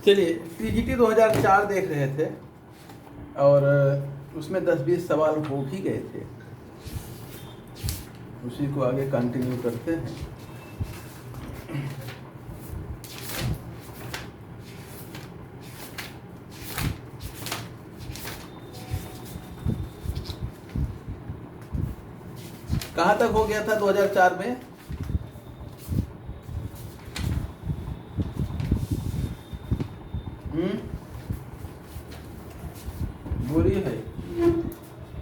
चलिए टीजीटी 2004 देख रहे थे और उसमें 10-20 सवाल हो भी गए थे, उसी को आगे कंटिन्यू करते हैं। कहाँ तक हो गया था 2004 में? बोलिए भाई।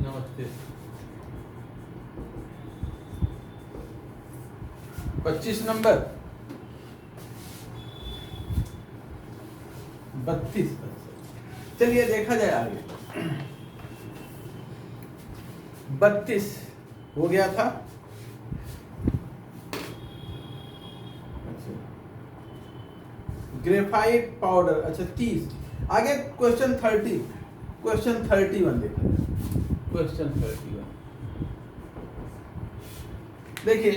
नमस्ते। 25 नंबर 32। चलिए देखा जाए आगे। 32 हो गया था। ग्रेफाइट पाउडर, अच्छा 30। आगे क्वेश्चन 30, क्वेश्चन 31 देखा जाए। क्वेश्चन 31 देखिए,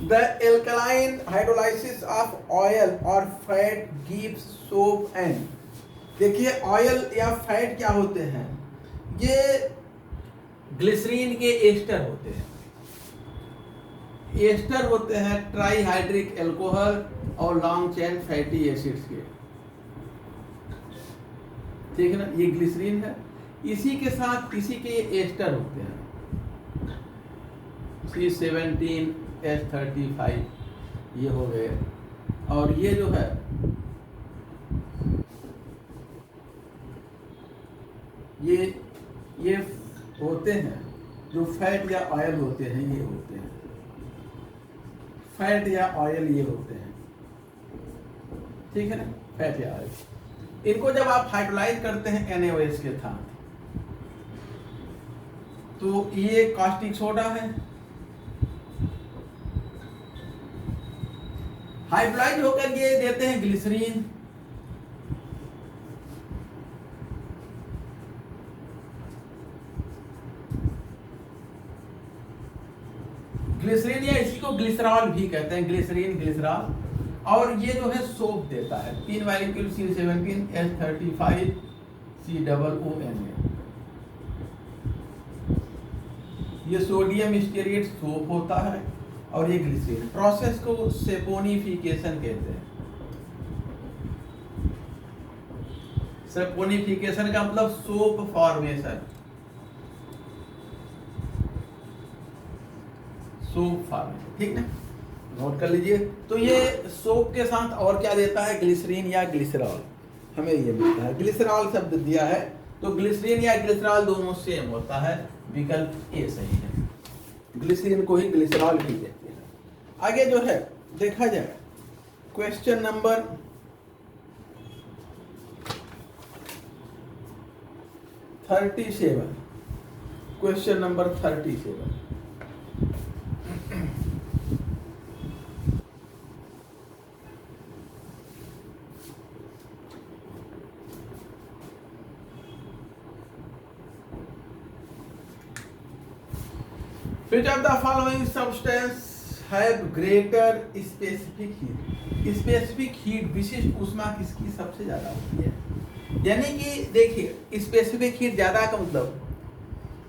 the alkaline hydrolysis of oil और फैट गिव्स सोप एंड। देखिए ऑयल या फैट क्या होते हैं? ये ग्लिसरीन के एस्टर होते हैं। एस्टर होते हैं ट्राईहाइड्रिक एल्कोहल और लॉन्ग चेन फैटी एसिड्स के, ठीक है ना। ये ग्लिसरीन है, इसी के साथ इसी के एस्टर होते हैं C17 H35, ये हो गए। और ये जो है ये होते हैं जो फैट या ऑयल होते हैं, ये होते हैं फैट या ऑयल, ये होते हैं, ठीक है ना। फैट या ऑयल, इनको जब आप हाइड्रोलाइज करते हैं NaOH के साथ तो ये कास्टिक सोडा है। हाइड्रोलाइज होकर ये देते हैं ग्लिसरीन। ग्लिसरीन या इसी को ग्लिसरॉल भी कहते हैं, ग्लिसरीन ग्लिसरॉल। और ये जो है सोप देता है 3 मॉलिक्यूल C17 H35 COONA। ये सोडियम स्टीरेट सोप होता है और ये ग्लिसरीन। प्रोसेस को सेपोनिफिकेशन कहते हैं। सेपोनिफिकेशन का मतलब सोप फॉर्मेशन, सोप फॉर्मेशन, ठीक ना, नोट कर लीजिए। तो ये सोप के साथ और क्या देता है? ग्लिसरीन या ग्लिसरॉल, हमें ये मिलता है। ग्लिसरॉल शब्द दिया है तो ग्लिसरीन या ग्लिसरॉल दोनों सेम होता है, विकल्प ए सही है। ग्लिसरीन को ही ग्लिसरॉल भी कहते हैं। आगे जो है देखा जाए, question number 37, question number 37। Which of the following substance have greater specific heat? Specific heat, विशिष्ट ऊष्मा किसकी सबसे ज्यादा होती है? यानी कि देखिए स्पेसिफिक हीट ज्यादा का मतलब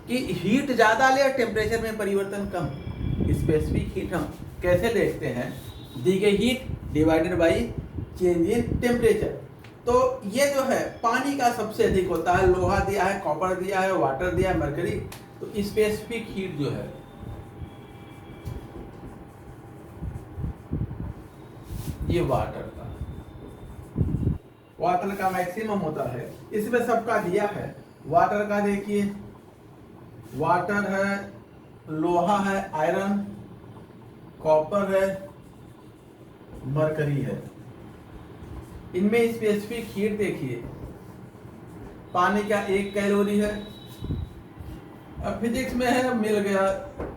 कि हीट ज्यादा ले और टेम्परेचर में परिवर्तन कम। स्पेसिफिक हीट हम कैसे देखते हैं? दी गई heat divided by change in temperature. तो ये जो है पानी का सबसे अधिक होता है, लोहा दिया है, कॉपर दिया है, वाटर दिया है, मरकरी। तो स्पेसिफिक हीट जो है ये वाटर का मैक्सिमम होता है। इसमें सबका दिया है। वाटर का देखिए, वाटर है, लोहा है, आयरन, कॉपर है, मरकरी है। इनमें स्पेसिफिक हीट देखिए, पानी का 1 कैलोरी है। अब फिजिक्स में है, मिल गया,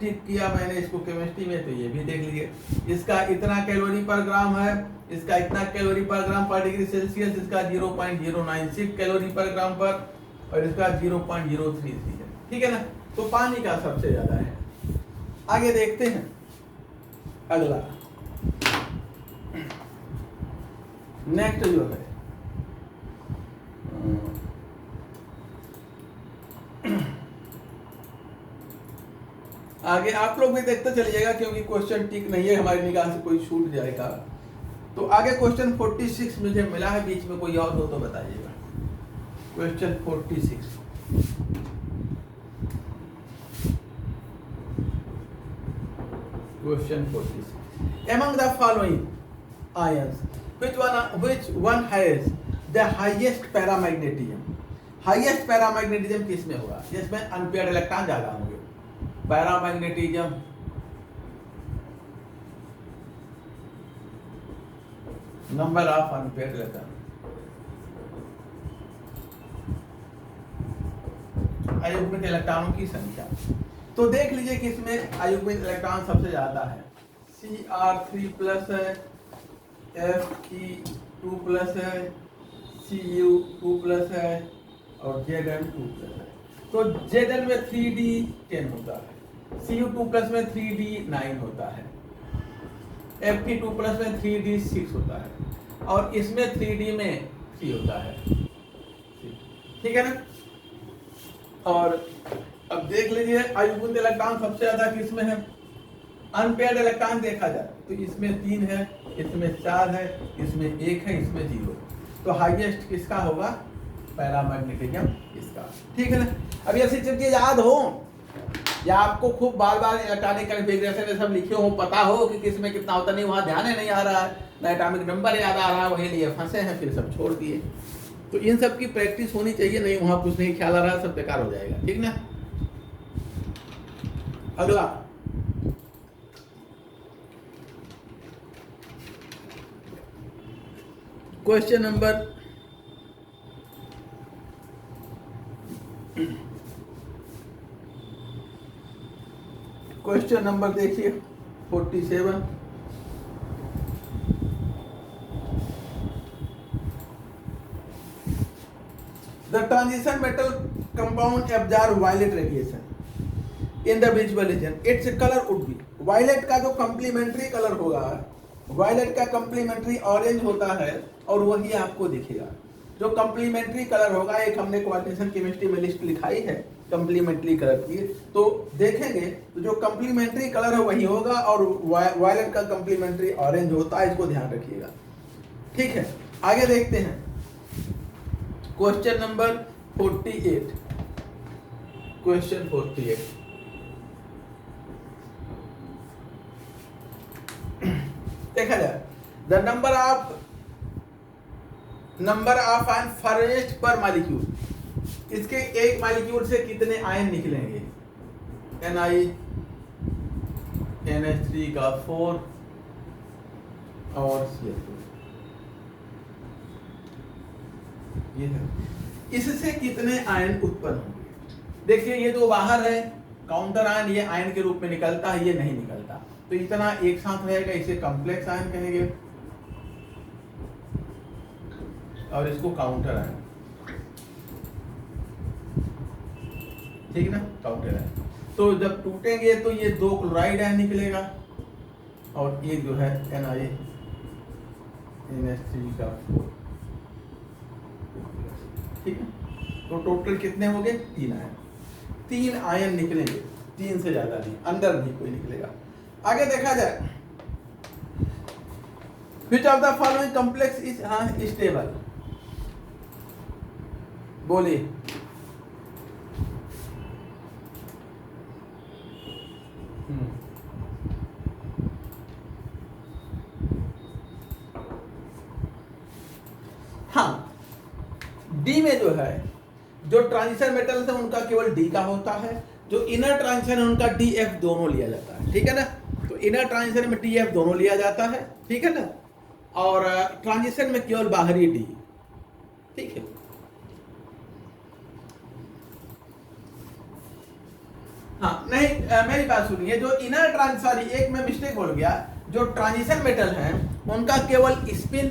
ठीक किया मैंने इसको केमिस्ट्री में, तो ये भी देख लीजिए। इसका इतना कैलोरी पर ग्राम है, इसका इतना कैलोरी पर ग्राम पर डिग्री सेल्सियस, इसका 0.096 कैलोरी पर ग्राम पर, और इसका 0.033 है, ठीक है ना। तो पानी का सबसे ज्यादा है। आगे देखते हैं अगला। नेक्स्ट जो है आगे आप लोग भी देखते चलिएगा, क्योंकि क्वेश्चन ठीक नहीं है, हमारी निगाह से कोई छूट जाएगा। तो आगे क्वेश्चन 46 मुझे मिला है, बीच में कोई और हो तो बताइएगा। Question 46, question 46, among the following ions which one has the highest paramagnetism? Highest paramagnetism किस में होगा? जिसमें अनपेयर्ड इलेक्ट्रॉन ज्यादा होंगे। Paramagnetism number of unpaired electron, अयुग्मित इलेक्ट्रॉनों की संख्या। तो देख लीजिए कि इसमें अयुग्मित इलेक्ट्रॉन सबसे ज्यादा है, Cr3+ है, Fe2+ है, Cu2+ है और Zn2+ है। तो Zn में 3d10 होता है, Cu2+ में 3d9 होता है, Fe2+ में 3d6 होता है और इसमें 3d में 3 होता है। ठीक है ना? और अब देख लीजिए अयुग्मित इलेक्ट्रॉन सबसे ज्यादा किसमें है? अनपेयर्ड इलेक्ट्रॉन देखा जाए तो इसमें 3 है, इसमें 4 है, इसमें 1 है, इसमें 0। तो हाईएस्ट किसका होगा? पैरामैग्नेटिज्म इसका। ठीक है ना? अब ये चीज याद हो या आपको खूब बार बार इलेक्ट्रॉनिक कॉन्फ़िगरेशन सब लिखे हो, पता हो कि किस में कितना होता, नहीं वहां ध्यान नहीं आ रहा है, ना एटॉमिक नंबर याद आ रहा है, वही लिए फंसे हैं, फिर सब छोड़ दिए। तो इन सब की प्रैक्टिस होनी चाहिए, नहीं वहां कुछ नहीं ख्याल आ रहा, सब बेकार हो जाएगा। ठीक ना? अगला क्वेश्चन नंबर देखिए 47, the transition metal compound absorb violet radiation in the visible region, its color would be, violet का जो complementary color होगा, violet का complementary orange होता है और वही आपको दिखेगा। जो कम्प्लीमेंट्री कलर होगा, एक हमने क्वांटिटेशन केमिस्ट्री में लिस्ट लिखाई है कम्प्लीमेंट्री कलर की, तो देखेंगे तो जो कम्प्लीमेंट्री कलर है वही होगा और वायलेट का कम्प्लीमेंट्री ऑरेंज होता है, इसको ध्यान रखिएगा। ठीक है, आगे देखते हैं क्वेश्चन नंबर 48, क्वेश्चन 48 देखा जाए, the number of ion first पर मॉलिक्यूल, इसके एक मॉलिक्यूल से कितने आयन निकलेंगे? Ni NH3 का 4 और Cl2, ये है। इससे कितने आयन उत्पन्न होंगे? देखिए ये जो बाहर है काउंटर आयन, ये आयन के रूप में निकलता है, ये नहीं निकलता, तो इतना एक साथ रहेगा, इसे कॉम्प्लेक्स आयन कहेंगे और इसको काउंटर आयन। ठीक ना? Counter ion. तो जब टूटेंगे तो ये 2 क्लोराइड आयन निकलेगा और एक जो है NiNH3 का 4। ठीक है, तो टोटल कितने हो गए? 3 आयन। 3 आयन निकलेंगे, 3 से ज्यादा नहीं, अंदर नहीं कोई निकलेगा। आगे देखा जाए, which of the following complex is stable? बोलिए। हाँ, डी में जो है, जो ट्रांजिशन मेटल्स है उनका केवल डी का होता है, जो इनर ट्रांजिशन है उनका डी एफ दोनों लिया जाता है। ठीक है ना? तो इनर ट्रांजिशन में डी एफ दोनों लिया जाता है। ठीक है ना? और ट्रांजिशन में केवल बाहरी डी। ठीक है, हाँ नहीं, मेरी बात सुनिए, जो इनर सॉरी एक मैं मिस्टेक बोल गया, जो ट्रांजिशन मेटल है उनका केवल स्पिन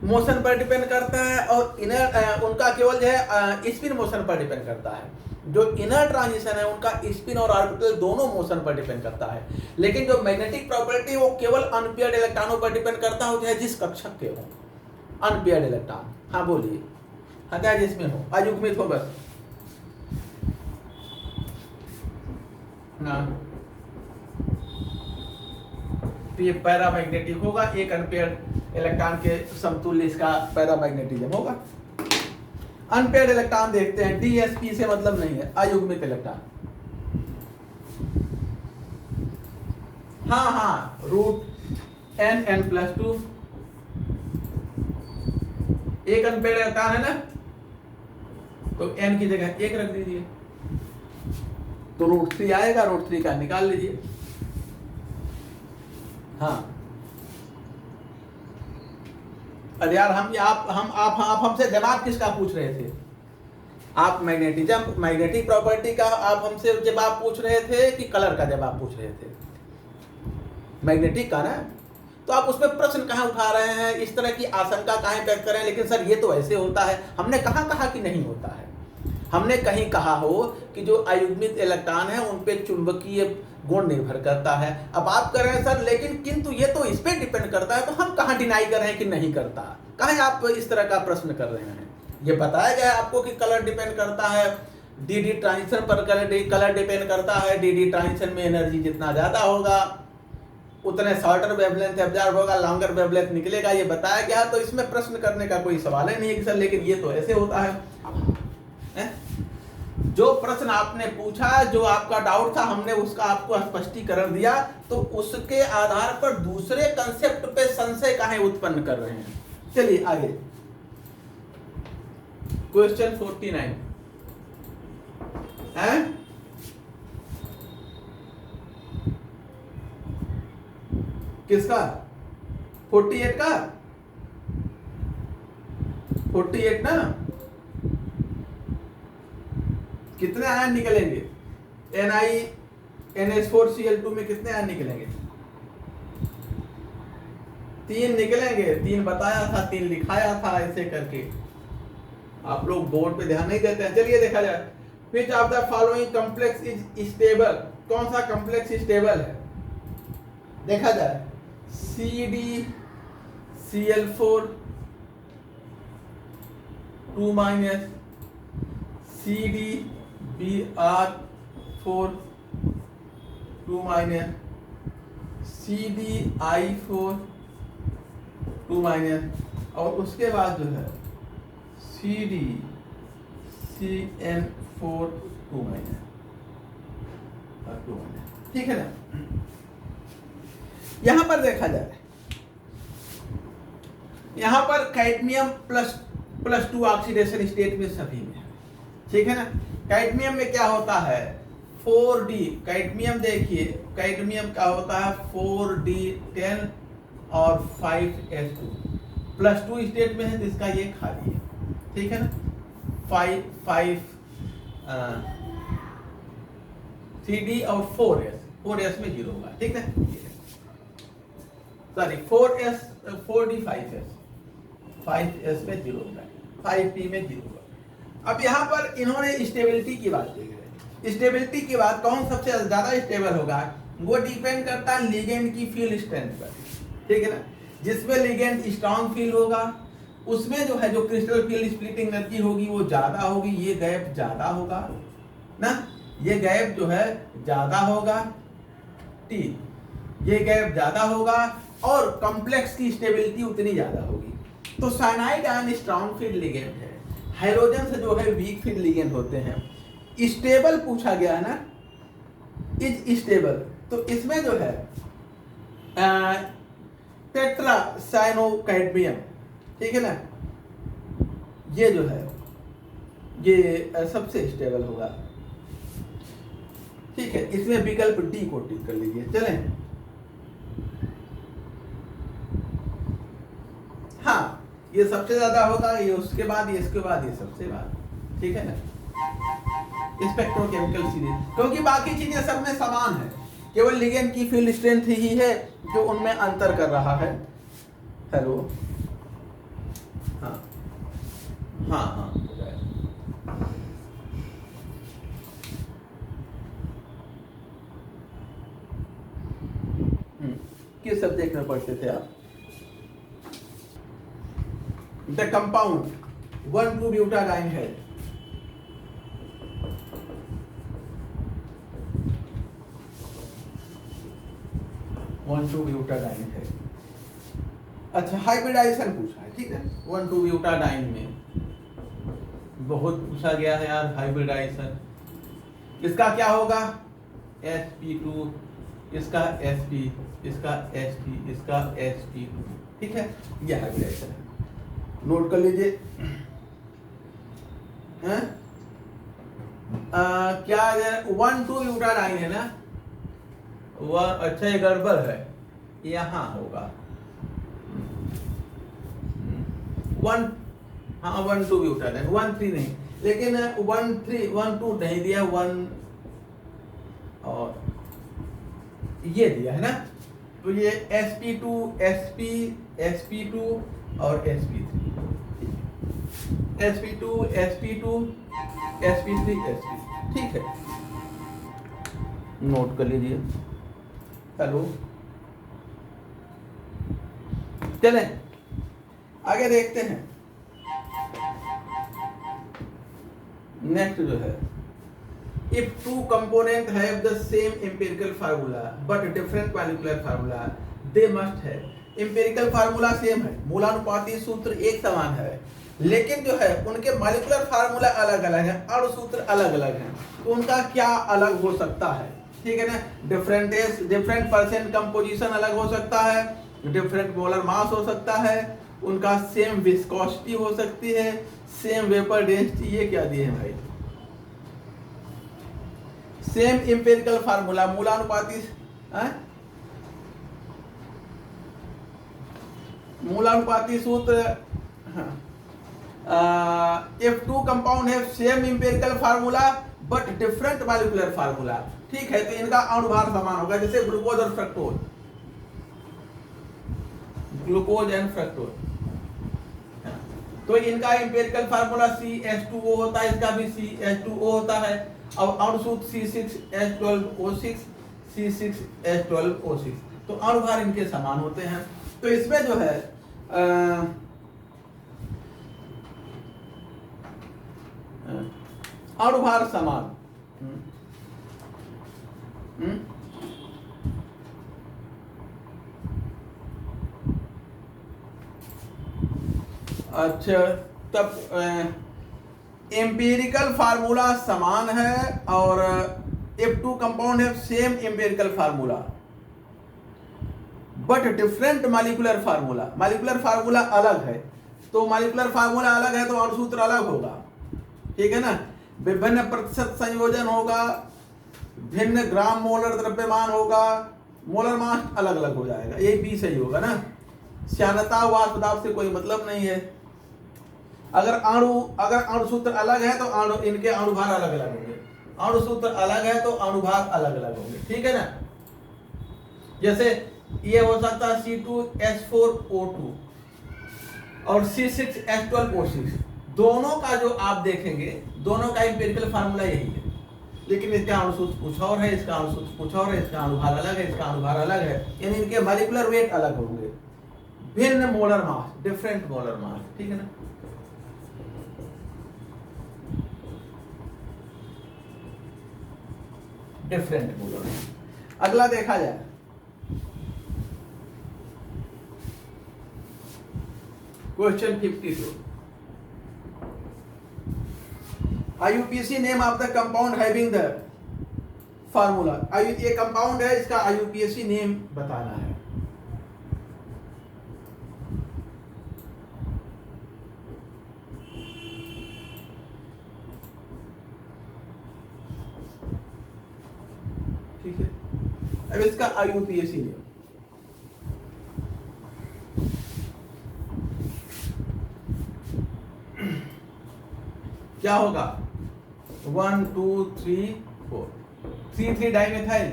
मोशन पर डिपेंड करता है और इनर उनका केवल जो है स्पिन मोशन पर डिपेंड करता है। जो इनर ट्रांजिशन है उनका स्पिन और ऑर्बिटल दोनों मोशन पर डिपेंड करता है, लेकिन जो मैग्नेटिक प्रॉपर्टी वो केवल अनपेयर्ड इलेक्ट्रॉनों पर डिपेंड करता हो, चाहे जिस कक्षक के हो अनपेयर्ड इलेक्ट्रॉन। हाँ बोलिए, हाँ चाहे जिसमें हो, अयुग्मित हो बस। अपना, तो ये पैरामैग्नेटिक होगा, एक अनपेयर्ड इलेक्ट्रॉन के समतुल्य इसका पैरामैग्नेटिज्म होगा। अनपेयर्ड इलेक्ट्रॉन देखते हैं, DsP से मतलब नहीं है, अयुग्मित इलेक्ट्रॉन। हाँ, रूट n+2, एक अनपेयर्ड इलेक्ट्रॉन है ना, तो n की जगह 1 रख दीजिए, तो √3 आएगा, √3 का निकाल लीजिए। हाँ, अरे यार आप हमसे जवाब किसका पूछ रहे थे? आप मैग्नेटिक प्रॉपर्टी का आप हमसे जवाब पूछ रहे थे कि कलर का जवाब पूछ रहे थे? मैग्नेटिक का ना, तो आप उसमें प्रश्न कहाँ उठा रहे हैं, इस तरह की आशंका कहाँ व्यक्त करें, लेकिन सर ये तो ऐसे होता है। हमने कहाँ कहा कि नहीं होता है? हमने कहीं कहा हो कि जो अयुग्मित इलेक्ट्रॉन है उन पे चुंबकीय गुण निर्भर करता है। अब आप कर रहे हैं सर लेकिन किंतु ये तो इस पे डिपेंड करता है, तो हम कहाँ डिनाई कर रहे हैं कि नहीं करता? कहाँ आप इस तरह का प्रश्न कर रहे हैं? ये बताया गया है आपको कि कलर डिपेंड करता है, डी ट्रांजिशन पर कलर डिपेंड करता है। डी ट्रांजिशन में एनर्जी जितना ज्यादा होगा उतने शॉर्टर वेवलेंथ एब्जॉर्ब होगा, लॉन्गर वेवलेंथ निकलेगा, ये बताया गया। तो इसमें प्रश्न करने का कोई सवाल ही नहीं है कि सर लेकिन ये तो ऐसे होता है। जो प्रश्न आपने पूछा, जो आपका डाउट था, हमने उसका आपको स्पष्टीकरण दिया, तो उसके आधार पर दूसरे कंसेप्ट पे संशय काहे उत्पन्न कर रहे हैं? चलिए आगे, क्वेश्चन 49 है, किसका? 48 का, 48 ना, कितने आयन निकलेंगे? NiNH4Cl2 में कितने आयन निकलेंगे? 3 निकलेंगे। 3 बताया था, 3 लिखाया था ऐसे करके। आप लोग बोर्ड पे ध्यान नहीं देते हैं। चलिए देखा जाए, which of the following complex is stable? कौन सा कॉम्प्लेक्स स्टेबल है? देखा जाए, CdCl4 2- CdBr4 2- CdI4 2- और उसके बाद जो है CdCN4 2-। ठीक है ना? यहां पर देखा जाए, यहां पर कैडमियम +2 ऑक्सीडेशन स्टेट में सभी में है। ठीक है ना? कैडमियम में क्या होता है? 4D, कैडमियम देखिए, कैडमियम क्या होता है? 4D10 और 5S2 +2 स्टेट में है, तो इसका ये खाली है। ठीक है ना? 5 3D और 4S में 0 होगा। ठीक है, सॉरी 4D 5S में 0 होगा, 5P में 0 होगा। अब यहाँ पर इन्होंने स्टेबिलिटी की बात की है। स्टेबिलिटी की बात, कौन सबसे ज्यादा स्टेबल होगा? वो डिपेंड करता है लिगेंड की फील्ड स्ट्रेंथ पर। ठीक है ना? जिसमें लिगेंड स्ट्रॉन्ग फील्ड होगा उसमें जो है, जो क्रिस्टल फील्ड स्प्लिटिंग एनर्जी होगी वो ज्यादा होगी, ये गैप ज्यादा होगा ना, ये गैप जो है ज्यादा होगा, टी, ये गैप ज्यादा होगा, और कॉम्प्लेक्स की स्टेबिलिटी उतनी ज्यादा होगी। तो cyanide ion strong field ligand है, हाइड्रोजन से जो है वीक फील्ड लिगेंड होते हैं। स्टेबल पूछा गया है ना, इज स्टेबल, तो इसमें जो है टेट्रासाइनोकैडमियम, ठीक है ना, ये जो है ये सबसे स्टेबल होगा। ठीक है, इसमें विकल्प डी को टिक कर लीजिए। चलें, हाँ ये सबसे ज्यादा होगा, ये उसके बाद, ये इसके बाद, ये सबसे बाद। ठीक है ना, स्पेक्ट्रोकेमिकल सीरीज, क्योंकि बाकी चीजें सब में समान है, केवल लिगेंड की फील्ड स्ट्रेंथ ही है जो उनमें अंतर कर रहा है। हेलो, हाँ हाँ हाँ, किस सब्जेक्ट में पढ़ते थे आप? द कंपाउंड 1,2-ब्यूटाडाइन है। 1,2-ब्यूटाडाइन है। अच्छा, हाइब्रिडाइजेशन पूछा है, ठीक है। 1,2-ब्यूटाडाइन में बहुत पूछा गया है यार हाइब्रिडाइजेशन। इसका क्या होगा? sp2, इसका sp, इसका sp, इसका sp2, ठीक है। यह हाइब्रिडाइजेशन है, नोट कर लीजिए। हैं? क्या 1,2-ब्यूटाडाइन है ना? वह अच्छा, ये गड़बड़ है, यहाँ होगा 1,2-ब्यूटाडाइन, 1,3 नहीं, लेकिन 1,2 नहीं दिया, 1 और ये दिया है ना। तो ये sp2, sp, sp2 और sp3, sp2, sp2, sp3, sp, ठीक है, नोट कर लीजिए। हेलो, चलें आगे देखते हैं। नेक्स्ट जो है, if two components have the same empirical formula but different molecular formula, they must have। empirical formula same है, मूलानुपाती सूत्र एक समान है, लेकिन जो है उनके मॉलिक्यूलर फार्मूला अलग अलग है, अणु सूत्र अलग अलग हैं। तो उनका क्या अलग हो सकता है? ठीक है ना। डिफरेंट परसेंट कंपोजिशन अलग हो सकता है, डिफरेंट मोलर मास हो सकता है, उनका सेम विस्कोसिटी हो सकती है, सेम वेपर डेंसिटी। ये क्या दिए हैं भाई? सेम एम्पिरिकल फार्मूला, मूलानुपाती, मूलानुपाती सूत्र। if two compound have same empirical formula but different molecular formula, ठीक है, तो इनका अणुभार समान होगा, जैसे ग्लूकोज और फ्रक्टोज, ग्लूकोज एंड फ्रक्टोज। तो इनका एम्पिरिकल फार्मूला CH2O होता है, इसका भी CH2O होता है। अब अणु सूत्र C6H12O6, C6H12O6, तो अणुभार इनके समान होते हैं। तो इसमें जो है अणुभार समान, अच्छा, तब एम्पिरिकल फार्मूला समान है, और if two compound have same empirical formula but different molecular formula, molecular formula अलग है, तो molecular formula अलग है तो अणुसूत्र अलग होगा, ठीक है ना। विभिन्न प्रतिशत संयोजन होगा, भिन्न ग्राम मोलर द्रव्यमान होगा, मोलर मास अलग अलग हो जाएगा, ये भी सही होगा ना। श्यानता वाष्प दाब से कोई मतलब नहीं है। अगर अणु सूत्र अलग है तो इनके अणुभार अलग अलग होंगे, अणु सूत्र अलग है तो अणुभार अलग अलग होंगे, ठीक है ना। जैसे ये हो सकता है C2H4O2 और C6H12O6, दोनों का जो आप देखेंगे, दोनों का एम्पिरिकल फार्मूला यही है, लेकिन इसका अणु सूत्र कुछ और है, इसका अणु सूत्र कुछ और है, इसका अणुभार अलग है, इसका अणुभार अलग है, यानी इनके मॉलिक्यूलर वेट अलग होंगे, भिन्न molar mass, different molar mass, ठीक है ना। Different molar mass. अगला देखा जाए, question 52, IUPAC name of the compound having the formula. ये कंपाउंड है, इसका IUPAC नेम बताना है। ठीक है, अब इसका IUPAC नेम क्या होगा? 1 2 3 4 C3 डाइमेथाइल,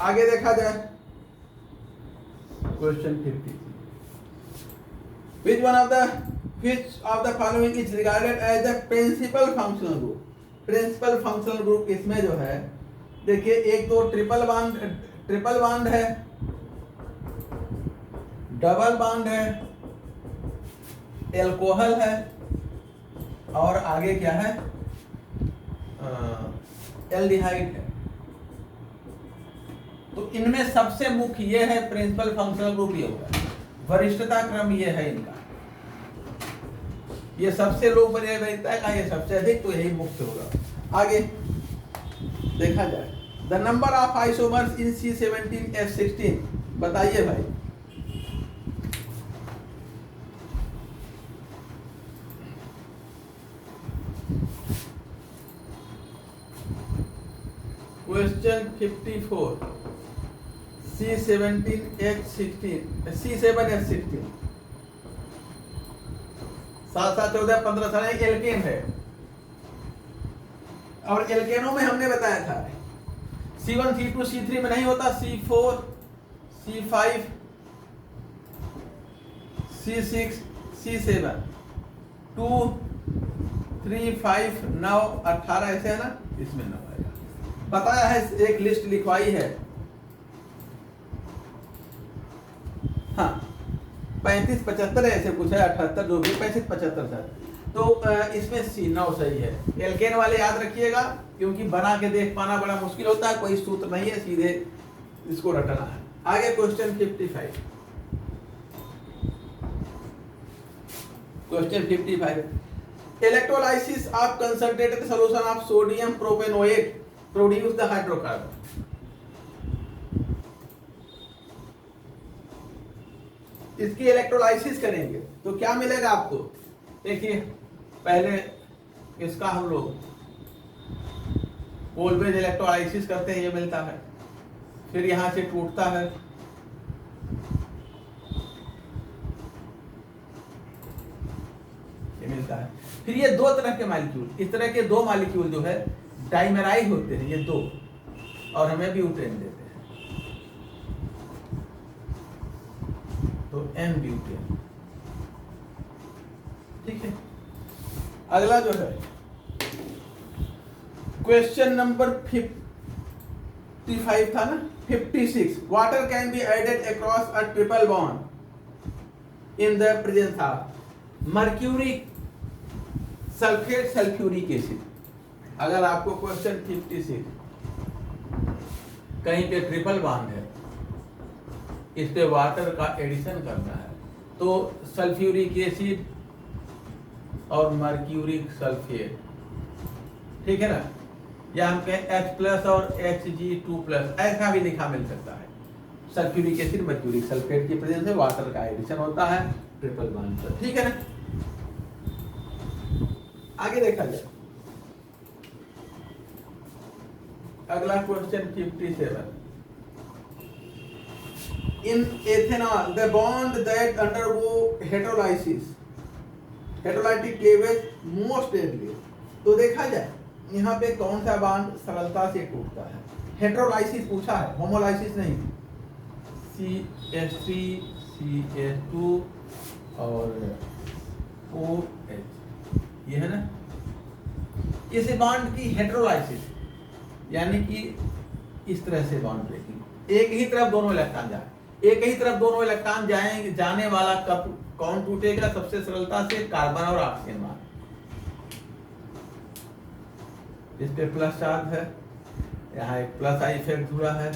आगे देखा जाए question 53, which of the following is regarded as the principal functional group? Principal functional group इसमें जो है, देखिए, एक तो ट्रिपल बॉन्ड है, डबल बॉन्ड है, एल्कोहल है, और आगे क्या है, एल्डिहाइड है। तो इनमें सबसे मुख्य ये है, प्रिंसिपल फंक्शनल ग्रुप ये होगा, वरिष्ठता क्रम ये है इनका, ये सबसे लो वरीयता का, ये सबसे अधिक, तो यही मुख्य होगा। आगे देखा जाए, the number of isomers in C17H16, बताइए भाई। क्वेश्चन 54, C7H16, सात सात 14 15 सारे एल्केन है। और एल्केनों में हमने बताया था C1 C2 C3 में नहीं होता, C4 C5 C6 C7 2 3 5 9 18 ऐसे है ना, इसमें 9 आएगा। बताया है, एक लिस्ट लिखवाई है। हाँ 35 75 ऐसे कुछ है, 78 जो भी 35 75 है, तो इसमें C9 सही है। एल्केन वाले याद रखिएगा, क्योंकि बना के देख पाना बड़ा मुश्किल होता है, कोई सूत्र नहीं है, सीधे इसको रटना है। आगे question 55, question 55, electrolysis of concentrated solution of sodium propanoate produce the hydrocarbon. इसकी इलेक्ट्रोलाइसिस करेंगे तो क्या मिलेगा आपको, देखिए पहले इसका हम लोग कोलब्रेज इलेक्ट्रोलाइसिस करते हैं, ये मिलता है, फिर यहां से टूटता है, ये मिलता है, फिर ये दो तरह के मॉलिक्यूल, इस तरह के दो मॉलिक्यूल जो है डाइमेराइड होते हैं, ये दो, और हमें ब्यूटेन देते हैं, तो एन ब्यूटेन। ठीक है, अगला जो है क्वेश्चन नंबर 55 था ना, 56, water can be added across a triple bond in the presence of mercuric sulphate sulphuric acid. अगर आपको क्वेश्चन 56 कहीं पे ट्रिपल बॉन्ड है, इस पे वाटर का एडिशन करना है, तो सल्फ्यूरिक एसिड और मर्क्यूरिक सल्फेट, ठीक है ना, या हम कहें H+ और Hg2+, ऐसा भी लिखा मिल सकता है। सल्फ्यूरिक एसिड मर्क्यूरिक सल्फेट की प्रेजेंस में वाटर का एडिशन होता है ट्रिपल बॉन्ड पर, ठीक है ना। आगे देखा जाए, अगला question 57, in ethanol the bond that undergo heterolysis heterolytic cleavage most deadly. तो देखा जाए यहाँ पे कौन सा बॉन्ड सरलता से टूटता है, हेटेरोलाइसिस पूछा है, होमोलाइसिस नहीं। CH3 CH2 और OH, ये है ना, इस बॉन्ड की हेटेरोलाइसिस यानी कि इस तरह से बॉन्ड ब्रेकिंग, एक ही तरफ दोनों इलेक्ट्रॉन जाए, एक ही तरफ दोनों इलेक्ट्रॉन जाएंगे, जाने वाला कब कौन टूटेगा सबसे सरलता से, कार्बन और ऑक्सीजन बॉन्ड। इस पे प्लस चार्ज है, यहाँ एक प्लस आई इफेक्ट जुड़ा है,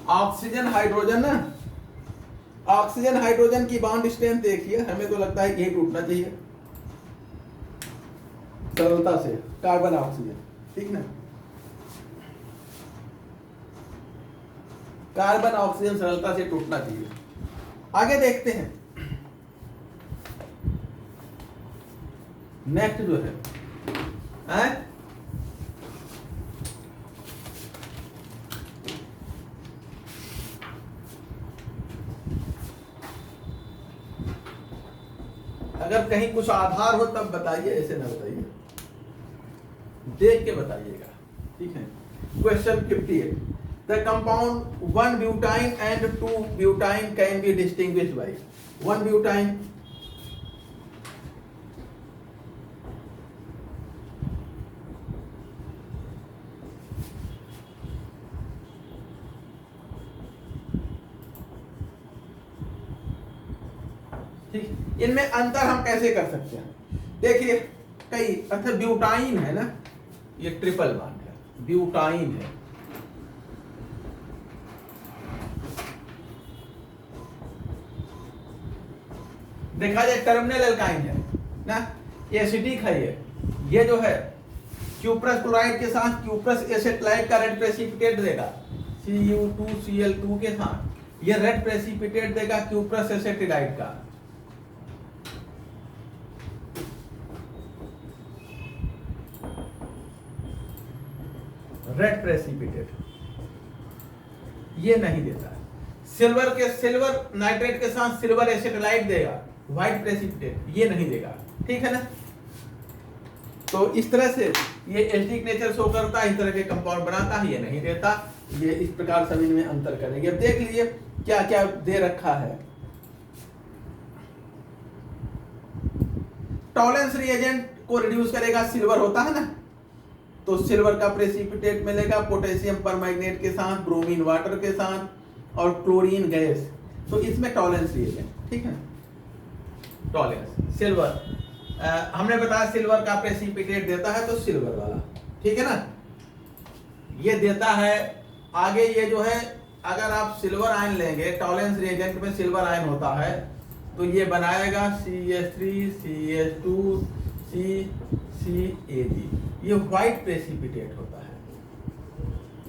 ऑक्सीजन हाइड्रोजन ना, ऑक्सीजन हाइड्रोजन की बॉन्ड स्ट्रेंथ देखिए, हमें तो लगता है कि यही टूटना चाहिए सरलता से, कार्बन ऑक्सीजन, ठीक ना, कार्बन ऑक्सीजन सरलता से टूटना चाहिए। आगे देखते हैं, नेक्स्ट जो है अगर कहीं कुछ आधार हो तब बताइए, ऐसे ना बताइए, देख के बताइएगा, ठीक है। Question 58, the compound 1 butyne and 2 butyne can be distinguished by 1 butyne ठीक, इनमें अंतर हम कैसे कर सकते हैं? देखिए कई अच्छा ब्यूटाइन है ना, ये ट्रिपल बॉन्ड है, ब्यूटाइन है, देखा जाए टर्मिनल एल्काइन है ना, एसिडिक है ये जो है क्यूप्रस क्लोराइड के साथ क्यूप्रस एसेटाइट का रेड प्रेसिपिटेट देगा Cu2Cl2 के साथ, ये रेड प्रेसिपिटेट देगा क्यूप्रस एसेटिलाइट का। रेड प्रेसिपिटेट ये नहीं देता है। सिल्वर नाइट्रेट के साथ सिल्वर एसेटाइट देगा व्हाइट प्रेसिपिटेट, ये नहीं देगा, ठीक है ना। तो इस तरह से ये एसिडिक नेचर शो करता है, इस तरह के कंपाउंड बनाता है, ये नहीं देता। ये इस प्रकार सभी में अंतर करेंगे। अब देख लीजिए क्या क्या दे रखा है। टॉलेंस रिएजेंट को रिड्यूस करेगा, सिल्वर होता है ना, तो सिल्वर का प्रेसिपिटेट मिलेगा पोटेशियम परमैंगनेट के साथ, ब्रोमीन वाटर के साथ और क्लोरीन गैस, तो इसमें टॉलेंस रिएजेंट, ठीक है। टॉलेंस सिल्वर हमने बताया सिल्वर का प्रेसिपिटेट देता है, तो सिल्वर वाला, ठीक है ना, ये देता है। आगे ये जो है अगर आप सिल्वर आयन लेंगे, टॉलेंस रिएजेंट में सिल्वर आयन होता है, तो ये बनाएगा CH3 CH2 CCAG, ये व्हाइट प्रेसिपिटेट होता है,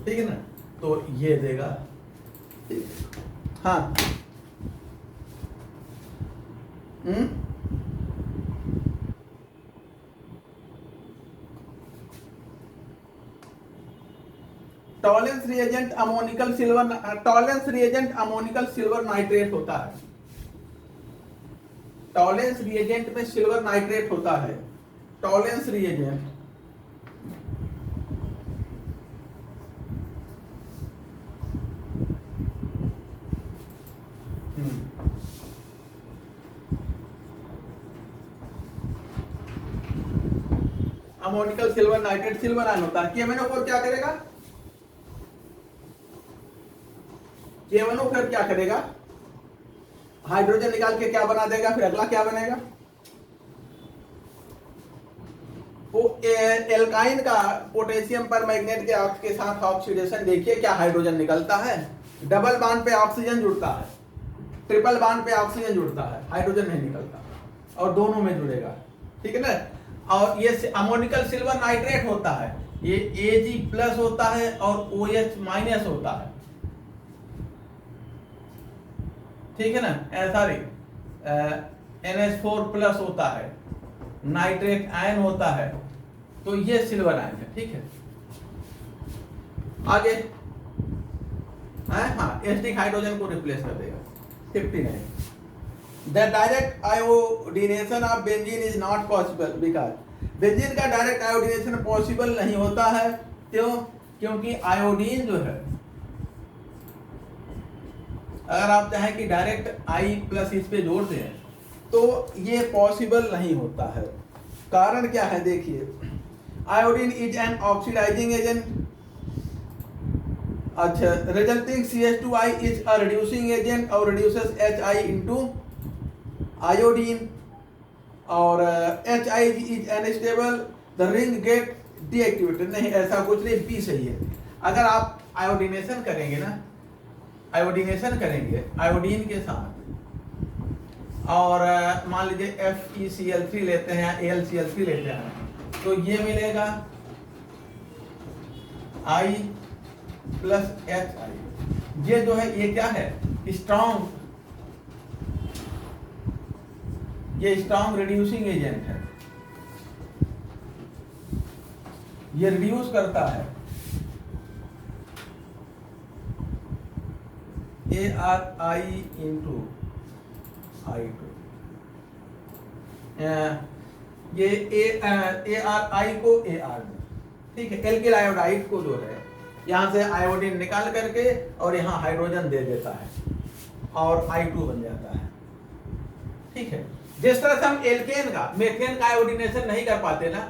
ठीक है ना, तो ये देगा। हाँ Tollens reagent ammoniacal silver nitrate होता है। टॉलेंस रिएजेंट में सिल्वर नाइट्रेट होता है। Tollens reagent ammoniacal silver nitrate silver ion होता है। KMnO4 क्या करेगा? KMnO4 क्या करेगा? हाइड्रोजन निकाल के क्या बना देगा, फिर अगला क्या बनेगा? वो एल्काइन का पोटेशियम परमैंगनेट के साथ ऑक्सीडेशन देखिए क्या हाइड्रोजन निकलता है। डबल बॉन्ड पे ऑक्सीजन जुड़ता है, ट्रिपल बॉन्ड पे ऑक्सीजन जुड़ता है, हाइड्रोजन नहीं निकलता, और दोनों में जुड़ेगा, ठीक है ना। और ये अमोनिकल सिल्वर नाइट्रेट होता है, ये Ag+ होता है और OH- होता है, ठीक है ना। सॉरी NH4+ होता है, नाइट्रेट आयन होता है, तो ये सिल्वर आयन है, ठीक है। आगे हाँ एसिडिक हाइड्रोजन को रिप्लेस कर देगा। 59 The direct iodination of benzene is not possible because benzene का डायरेक्ट आयोडीनेशन पॉसिबल नहीं होता है। क्यों? क्योंकि आयोडीन जो है, अगर आप चाहें कि डायरेक्ट I+ इस पे जोड़ दें तो ये पॉसिबल नहीं होता है। कारण क्या है देखिए, iodine is an oxidising agent. अच्छा, resulting CH2I is a reducing agent और रिड्यूसेस HI इनटू आयोडीन, और HI is unstable, the ring get deactivated. नहीं, ऐसा कुछ नहीं, B सही है। अगर आप आयोडीनेशन करेंगे ना, आयोडीनेशन करेंगे आयोडीन के साथ, और मान लीजिए FeCl3 लेते हैं, AlCl3 लेते हैं, तो ये मिलेगा I + HI। ये जो है ये क्या है, स्ट्रॉन्ग, ये स्ट्रॉन्ग रिड्यूसिंग एजेंट है, ये रिड्यूस करता है ARI into I2। ये ARI को AR में, ठीक है, एल्किल आयोडाइड को जो है यहाँ से आयोडीन निकाल करके और यहाँ हाइड्रोजन दे देता है और I2 बन जाता है, ठीक है। जिस तरह से हम एल्केन का मेथेन का आयोडीनेशन नहीं कर पाते ना,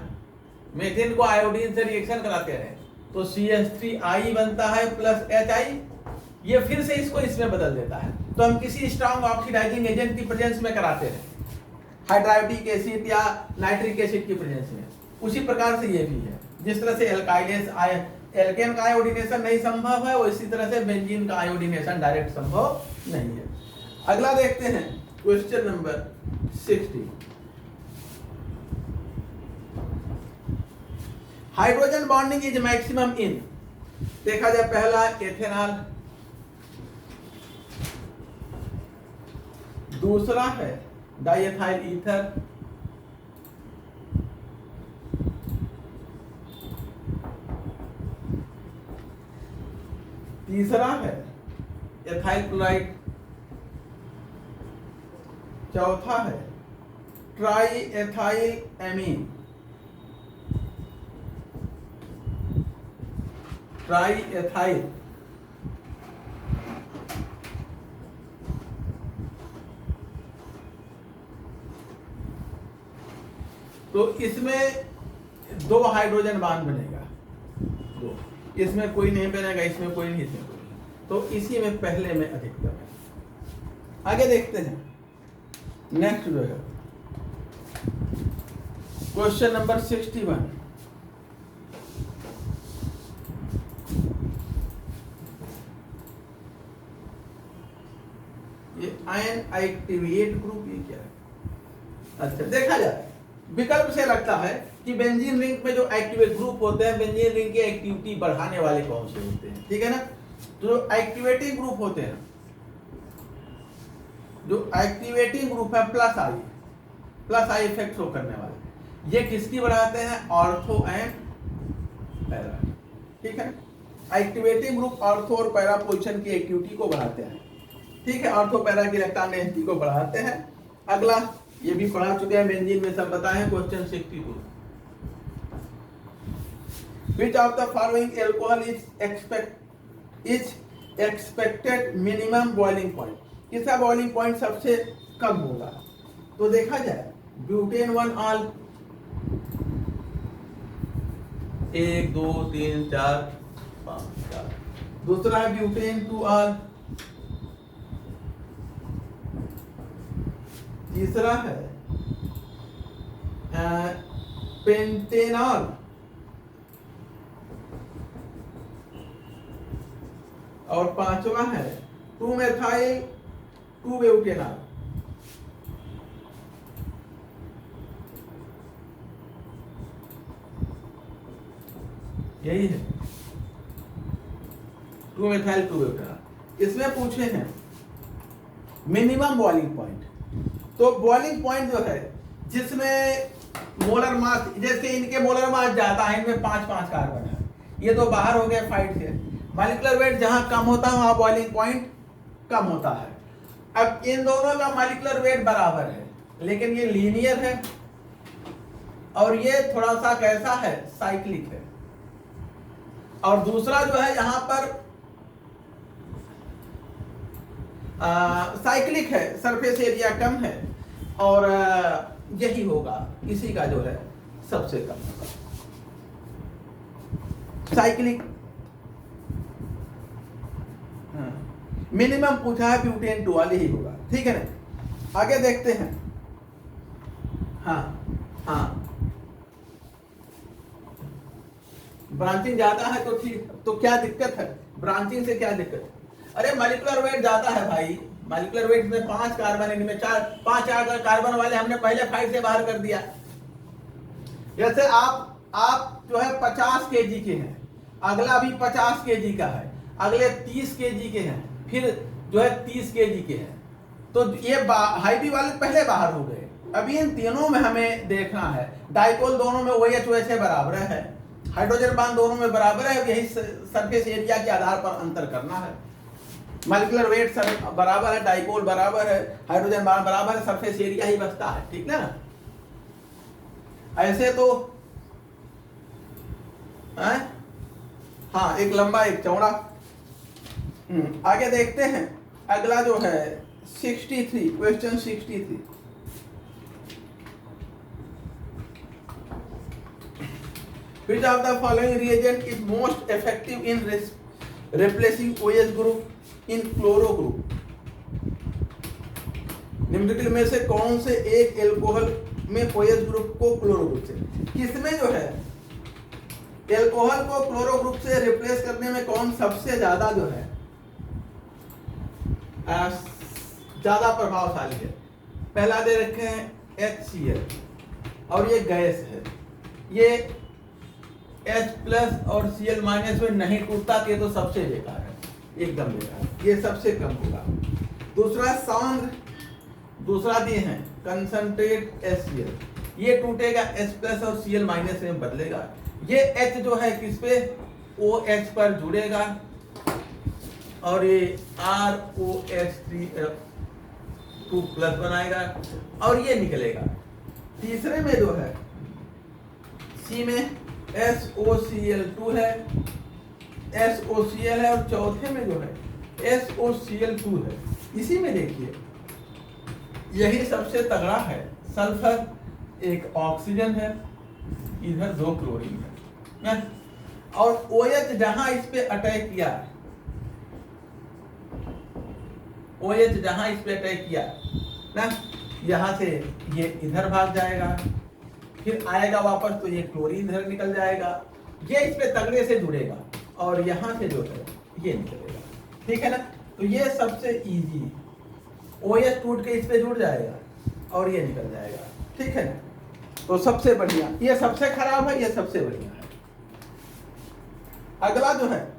मेथेन को आयोडीन से रिएक्शन कराते हैं तो CH3I बनता है प्लस HI, ये फिर से इसको इसमें बदल देता है। तो हम किसी स्ट्रॉन्ग ऑक्सीडाइजिंग एजेंट की प्रेजेंस में कराते हैं हाइड्रोक्लोरिक एसिड या नाइट्रिक एसिड की प्रेजेंस में। उसी प्रकार से ये भी है, जिस तरह से एल्केन का आयोडीनेशन नहीं संभव है, उसी तरह से बेंजीन का आयोडीनेशन डायरेक्ट संभव नहीं है। अगला देखते हैं question number 60। Hydrogen bonding is maximum in, देखा जाए पहला एथेनॉल, दूसरा है डाइएथाइल ईथर, तीसरा है एथाइल क्लोराइड, चौथा है try ethyl amine, try ethyl, तो इसमें 2 हाइड्रोजन बांड बनेगा, 2, इसमें कोई नहीं बनेगा, इसमें कोई नहीं, इसमें कोई नहीं, तो इसी में पहले में अधिकतम है। आगे देखते हैं नेक्स्ट जो है क्वेश्चन नंबर 61। ये आयन एक्टिवेट ग्रुप, ये क्या है? अच्छा, देखा जाए विकल्प से लगता है कि बेंजीन रिंग में जो एक्टिवेट ग्रुप होते हैं, बेंजीन रिंग की एक्टिविटी बढ़ाने वाले कौन से होते हैं, ठीक है ना। तो जो एक्टिवेटिंग ग्रुप होते हैं, जो एक्टिवेटिंग ग्रुप है प्लस आई इफेक्ट शो करने वाले, ये किसकी बढ़ाते हैं? ऑर्थो एंड पैरा, ठीक है। एक्टिवेटिंग ग्रुप ऑर्थो और पैरा पोजीशन की एक्टिविटी को बढ़ाते हैं, ठीक है। ऑर्थो पैरा की इलेक्ट्रॉन डेंसिटी को बढ़ाते हैं। अगला ये भी पढ़ा चुके हैं बेंजीन में, सब बताएं। Question 62, which of the following alcohol is expected minimum boiling point, किसका बॉइलिंग पॉइंट सबसे कम होगा? तो देखा जाए ब्यूटेन 1 ऑल, 1 2 3 4 5 4, दूसरा है ब्यूटेन 2 ऑल, तीसरा है पेंटेनॉल, और पांचवा है 2 मेथाइल 2 ब्यूटेनॉल। यही है 2 मेथाइल 2 ब्यूटेनॉल। इसमें पूछे हैं मिनिमम बॉइलिंग पॉइंट, तो बॉइलिंग पॉइंट जो है जिसमें मोलर मास, जैसे इनके मोलर मास ज्यादा है, इनमें 5-5 कार्बन है, ये तो बाहर हो गए फाइट से। मॉलिक्यूलर वेट जहां कम होता है वहां बॉइलिंग पॉइंट कम होता है। अब इन दोनों का मॉलिक्यूलर वेट बराबर है, लेकिन ये लीनियर है और ये थोड़ा सा कैसा है? साइक्लिक है। और दूसरा जो है यहां पर साइक्लिक है, सरफेस एरिया कम है, और यही होगा, इसी का जो है सबसे कम होगा, साइक्लिक। मिनिमम पूछा है ब्यूटेन 2 वाले ही होगा, ठीक है ना। आगे देखते हैं। हाँ ब्रांचिंग ज्यादा है तो ठीक, तो क्या दिक्कत है? ब्रांचिंग से क्या दिक्कत है? अरे मॉलिक्यूलर वेट ज्यादा है भाई, मॉलिक्यूलर वेट में 5 कार्बन, इनमें 4 कार्बन वाले हमने पहले फाइट से बाहर कर दिया। जैसे आप जो है 50 केजी के हैं, अगला भी 50 केजी का है, अगले 30 केजी के हैं, फिर जो है 30 केजी के हैं, तो ये हाईबी वाले पहले बाहर हो गए। अभी इन तीनों में हमें देखना है, डाइपोल दोनों में OH वैसे बराबर है, हाइड्रोजन बांड दोनों में बराबर है, यही सरफेस एरिया के आधार पर अंतर करना है। मॉलिक्यूलर वेट बराबर है, डाइपोल बराबर है, हाइड्रोजन बांड बराबर है, सरफेस एरिया ही बचता है, ठीक ना। ऐसे तो हाँ, एक लंबा एक चौड़ा। आगे देखते हैं। अगला जो है 63, question 63। Which of the following reagent is most effective in replacing OH group in chloro group? निम्नलिखित में से कौन से एक एल्कोहल में OH ग्रुप को क्लोरो ग्रुप से, किसमें जो है एल्कोहल को क्लोरो ग्रुप से रिप्लेस करने में कौन सबसे ज्यादा जो है ज्यादा प्रभावशाली है? पहला दे रखे हैं HCl और ये गैस है, ये H+ और Cl- में नहीं टूटता के तो सबसे बेकार है, एकदम बेकार, ये सबसे कम होगा। दूसरा सांद्र, दूसरा दिए हैं कंसंट्रेट HCl, ये टूटेगा H+ और Cl- में बदलेगा। ये H जो है किस पे, OH पर जुड़ेगा और ये ROH2+ बनाएगा और ये निकलेगा। तीसरे में जो है C में SOCl2 है, SOCl है और चौथे में जो है SOCl2 है। इसी में देखिए यही सबसे तगड़ा है, सल्फर एक ऑक्सीजन है, इधर 2 क्लोरीन है और OH जहां इस पे अटैक किया, OH जहां इस पे अटैक किया ना, यहां से ये इधर भाग जाएगा, फिर आएगा वापस तो ये क्लोरीन इधर निकल जाएगा, ये इस पे तगड़े से जुड़ेगा और यहां से जो है ये निकलेगा, ठीक है ना। तो ये सबसे इजी, OH टूट के इस पे जुड़ जाएगा और ये निकल जाएगा, ठीक है ना। तो सबसे बढ़िया, ये सबसे खराब है, ये सबसे बढ़िया है। अगला जो है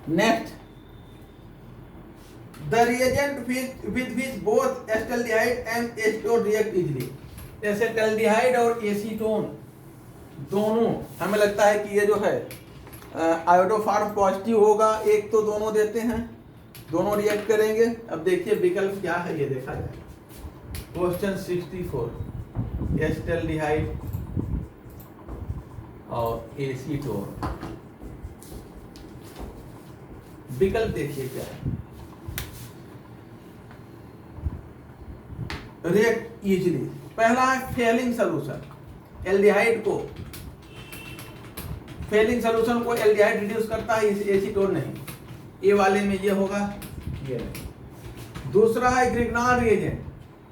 next, the reagent with which both acetaldehyde and acetone react easily। Acetaldehyde और एसीटोन दोनों, हमें लगता है कि ये जो है आयोडोफार्म पॉजिटिव होगा, एक तो दोनों देते हैं, दोनों रिएक्ट करेंगे। अब देखिए विकल्प क्या है, ये देखा जाए। क्वेश्चन 64, एसिटाल्डिहाइड और एसीटोन, विकल्प देखिए क्या है। रिएक्ट इजीली, पहला है फेलिंग सोल्यूशन, एल्डिहाइड को, फेलिंग सोल्यूशन को एल्डिहाइड रिड्यूस करता है, एसीटोन नहीं, ए वाले में ये होगा, ये नहीं। दूसरा है ग्रिग्नान रिएजेंट,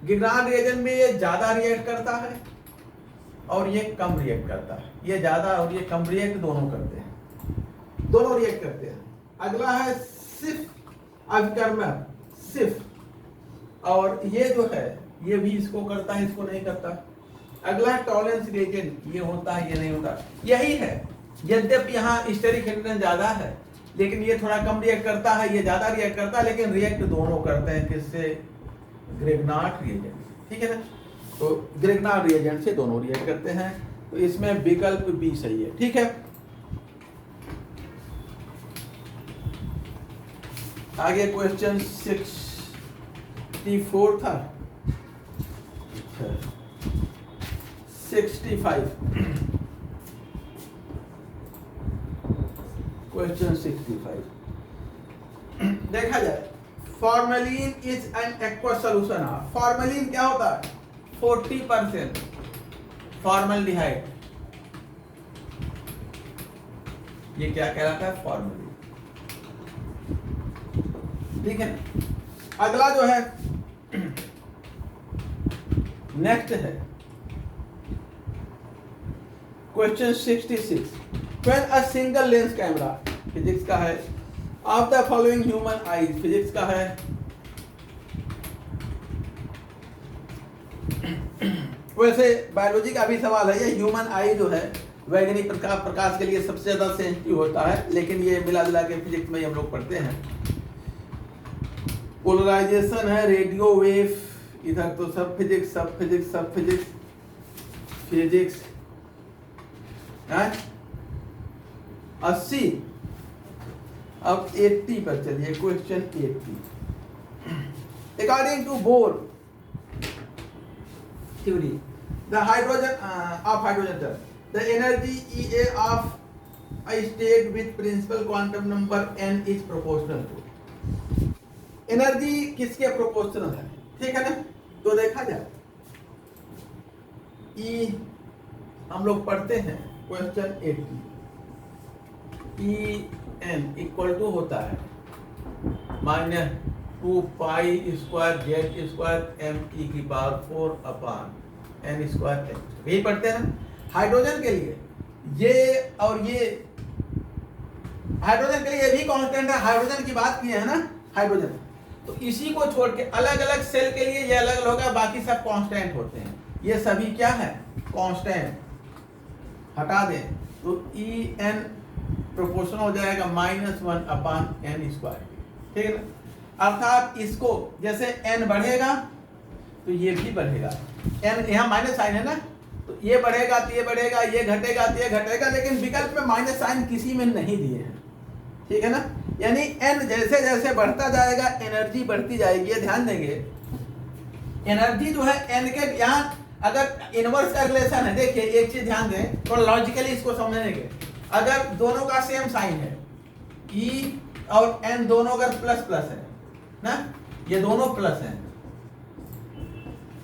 ग्रिग्नान रिएजेंट में ये ज्यादा रिएक्ट करता है और ये कम रिएक्ट करता है, ये ज्यादा और ये कम रिएक्ट दोनों करते हैं, दोनों रिएक्ट करते हैं। अगला है सिर्फ अभिकर्मक, सिर्फ, और ये जो है ये भी इसको करता है, इसको नहीं करता। अगला टॉलरेंस रिएजेंट, ये होता है, ये नहीं होता, यही है। यद्यपि यहाँ स्टेरिक हाइड्रोजन ज्यादा है लेकिन ये थोड़ा कम रिएक्ट करता है, ये ज्यादा रिएक्ट करता है, लेकिन रिएक्ट दोनों करते हैं, किससे, ग्रिग्नाट रिएजेंट, ठीक है ना। तो ग्रिग्नाट रिएजेंट से दोनों रिएक्ट करते हैं, तो इसमें विकल्प बी सही है, ठीक है। आगे क्वेश्चन 64 था, 65, क्वेश्चन 65 देखा जाए। Formalin is an aqua solution. Formalin क्या होता है, 40% फॉर्मल्डिहाइड, ये क्या कहलाता है, फॉर्मेलिन, ठीक है ना। अगला जो है नेक्स्ट है question 66, when a single lens camera, physics का है, of the following human eyes, physics का है, वैसे बायोलॉजी का भी सवाल है। ये ह्यूमन आई जो है वैज्ञानिक प्रकाश के लिए सबसे ज्यादा सेंसिटिव होता है, लेकिन ये मिला जुला के फिजिक्स में हम लोग पढ़ते हैं। पोलराइजेशन है, रेडियो वेव, इधर तो सब फिजिक्स, सब फिजिक्स, सब फिजिक्स, फिजिक्स 80। अब 80 पर चलिए, question 80। According to Bohr theory, the hydrogen of hydrogen, the energy EA of a state with principal quantum number n is proportional to, energy किसके प्रोपोर्शनल है, ठीक है ना। तो देखा जाए, ई हम लोग पढ़ते हैं question 80, E n equal to होता है 2 pi square z square m e की power 4 upon n square h, यही पढ़ते हैं ना। हाइड्रोजन के लिए ये और ये, हाइड्रोजन के लिए ये भी कांस्टेंट है, हाइड्रोजन की बात की है ना, हाइड्रोजन। तो इसी को छोड़ के अलग अलग सेल के लिए ये अलग अलग होगा, बाकी सब कांस्टेंट होते हैं। ये सभी क्या है, कांस्टेंट, हटा दें तो ई एन प्रोपोर्शनल हो जाएगा -1 अपॉन एन स्क्वायर, ठीक है ना। अर्थात इसको जैसे एन बढ़ेगा तो ये भी बढ़ेगा, एन यहाँ माइनस साइन है ना, तो ये बढ़ेगा तो ये बढ़ेगा, ये घटेगा तो ये घटेगा, लेकिन विकल्प में माइनस साइन किसी में नहीं दिए हैं, ठीक है ना। यानी एन जैसे जैसे बढ़ता जाएगा एनर्जी बढ़ती जाएगी, ये ध्यान देंगे। एनर्जी जो है एन के यहाँ अगर इनवर्स का रिलेशन है, देखिए एक चीज ध्यान दें, थोड़ा लॉजिकली इसको समझेंगे। अगर दोनों का सेम साइन है, ई और एन दोनों अगर प्लस प्लस है ना, ये दोनों प्लस हैं,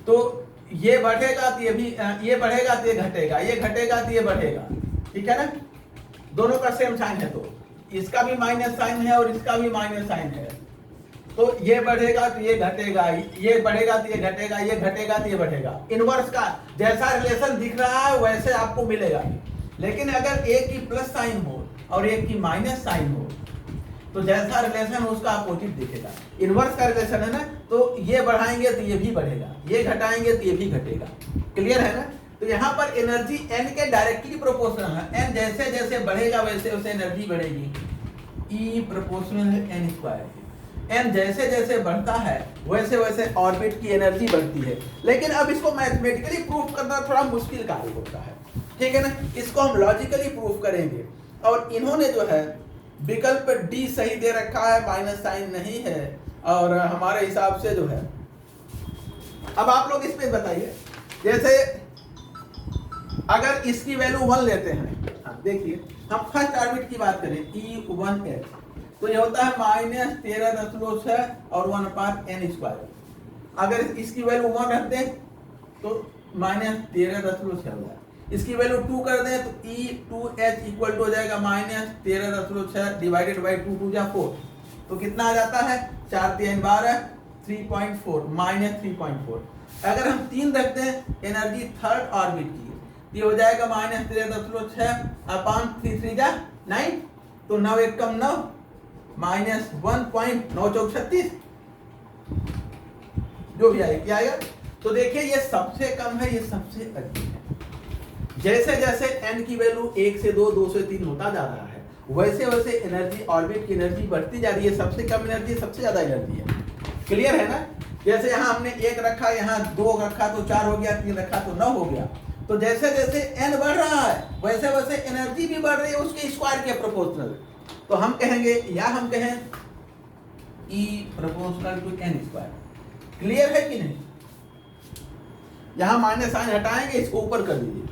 तो ये बढ़ेगा तो ये भी, ये बढ़ेगा तो ये घटेगा, ये घटेगा तो ये बढ़ेगा, ठीक है ना। दोनों का सेम साइन है तो इसका भी माइनस साइन है और इसका भी माइनस साइन है, तो ये बढ़ेगा तो ये घटेगा, ये बढ़ेगा तो ये घटेगा, ये घटेगा तो ये बढ़ेगा। इनवर्स का जैसा रिलेशन दिख रहा है वैसे आपको मिलेगा। लेकिन अगर एक की प्लस साइन हो और एक की माइनस साइन हो तो जैसा रिलेशन उसका अपोजिट दिखेगा। इनवर्स का रिलेशन है ना, तो ये बढ़ाएंगे तो ये भी बढ़ेगा, ये घटाएंगे तो ये भी घटेगा। क्लियर है ना। तो यहाँ पर एनर्जी एन के डायरेक्टली प्रोपोर्शनल है, एन जैसे जैसे बढ़ेगा वैसे वैसे एनर्जी बढ़ेगी। ई प्रोपोर्शनल है एन स्क्वायर, एन जैसे जैसे बढ़ता है वैसे वैसे ऑर्बिट की एनर्जी बढ़ती है। लेकिन अब इसको मैथमेटिकली प्रूफ करना थोड़ा मुश्किल कार्य होता है, ठीक है ना। इसको हम लॉजिकली प्रूफ करेंगे, और इन्होंने जो है विकल्प डी सही दे रखा है, माइनस साइन नहीं है, और हमारे हिसाब से जो है। अब आप लोग इस पे बताइए, जैसे अगर इसकी वैल्यू 1 लेते हैं, हाँ देखिए हम फर्स्ट ऑर्बिट की बात करें E1H, तो ये होता है -13.6 और 1/n²। अगर इसकी वैल्यू 1 रख दें तो -13.6 हो जाए, इसकी वैल्यू 2 कर दें तो E2H इक्वल टू हो जाएगा -13.6 डिवाइडेड बाई 2 2 जा 4, तो कितना आ जाता है 4 3 12 3.4 -3.4। अगर हम 3 रख दें एनर्जी थर्ड ऑर्बिट की, ये हो जाएगा -13.6 अपॉन 3 3 जा 9, तो 9 1 कम 9 -1.936 जो भी आएगा क्या आएगा। तो देखिए ये सबसे कम है, ये सबसे अधिक है। जैसे जैसे n की वैल्यू 1 से 2 2 से 3 होता जा रहा है वैसे वैसे एनर्जी ऑर्बिट की एनर्जी बढ़ती जा रही है। सबसे कम एनर्जी सबसे ज्यादा एनर्जी है। क्लियर है ना। जैसे यहाँ हमने 1 रखा, यहाँ 2 रखा तो 4 हो गया, 3 रखा तो 9 हो गया। तो जैसे जैसे n बढ़ रहा है वैसे वैसे एनर्जी भी बढ़ रही है उसके स्क्वायर के प्रोपोर्शनल। तो हम कहेंगे, या हम कहें E proportional to n²। Clear है कि नहीं। यहां माइनस साइन हटाएंगे, इसको ऊपर कर दीजिए।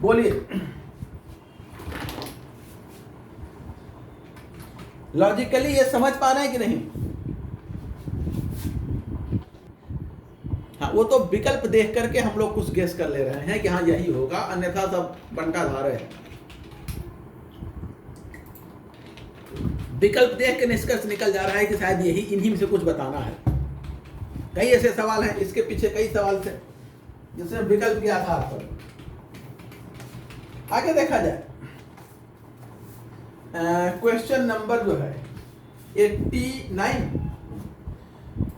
बोलिए लॉजिकली ये समझ पा रहे हैं कि नहीं। हाँ, वो तो विकल्प देख करके हम लोग कुछ गेस कर ले रहे हैं कि हाँ यही होगा, अन्यथा सब बंटा धारे हैं। विकल्प देख के निष्कर्ष निकल जा रहा है कि शायद यही इन्हीं में से कुछ बताना है। कई ऐसे सवाल हैं, इसके पीछे कई सवाल थे जिसमें विकल्प के आधार पर। आगे देखा जाए, क्वेश्चन नंबर जो है 89।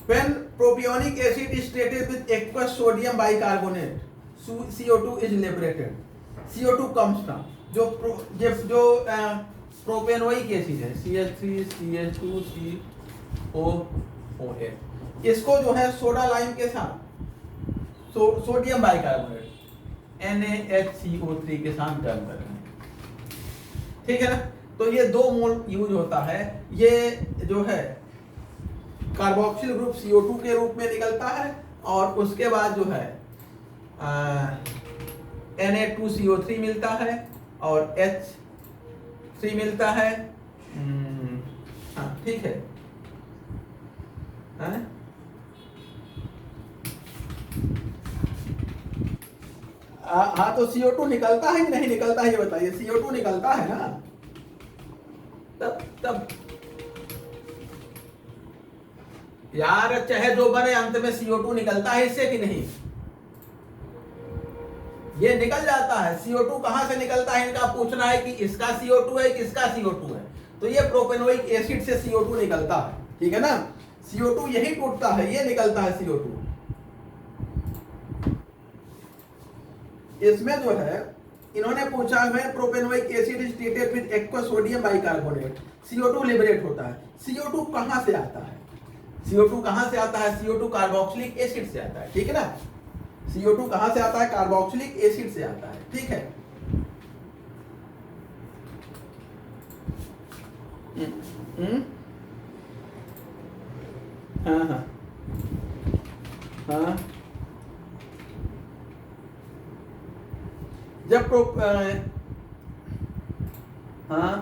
When propionic acid is treated with aqueous sodium bicarbonate, CO2 is liberated. CO2 comes from जो प्रोपेनोइक एसिड है CH3 CH2 COOH, इसको जो है सोडा लाइम के साथ सोडियम बाइकार्बोनेट NaHCO3 के साथ गर्म कर रहे हैं, ठीक है ना। तो ये 2 मोल यूज होता है। ये जो है कार्बोक्सिल ग्रुप CO2 के रूप में निकलता है, और उसके बाद जो है Na2CO3 मिलता है और H3 मिलता है। हाँ ठीक है, हाँ तो CO2 निकलता है कि नहीं निकलता है ये बताइए। CO2 निकलता है ना, तब यार चाहे जो बने अंत में CO2 निकलता है इससे कि नहीं? ये निकल जाता है। CO2 कहां से निकलता है इनका पूछना है कि इसका CO2 है किसका CO2 है। तो ये प्रोपेनोइक एसिड से CO2 निकलता है, ठीक है ना। CO2 यही टूटता है, ये निकलता है CO2। इसमें जो है इन्होंने पूछा है propanoic acid is treated with aqua sodium bicarbonate, CO2 liberate होता है। CO2 कहां से आता है? CO2 कहां से आता है? CO2 कार्बोक्सिलिक एसिड से आता है, ठीक है ना। CO2 कहां से आता है? कार्बोक्सिलिक एसिड से आता है, ठीक है। हाँ हाँ हाँ, जब हाँ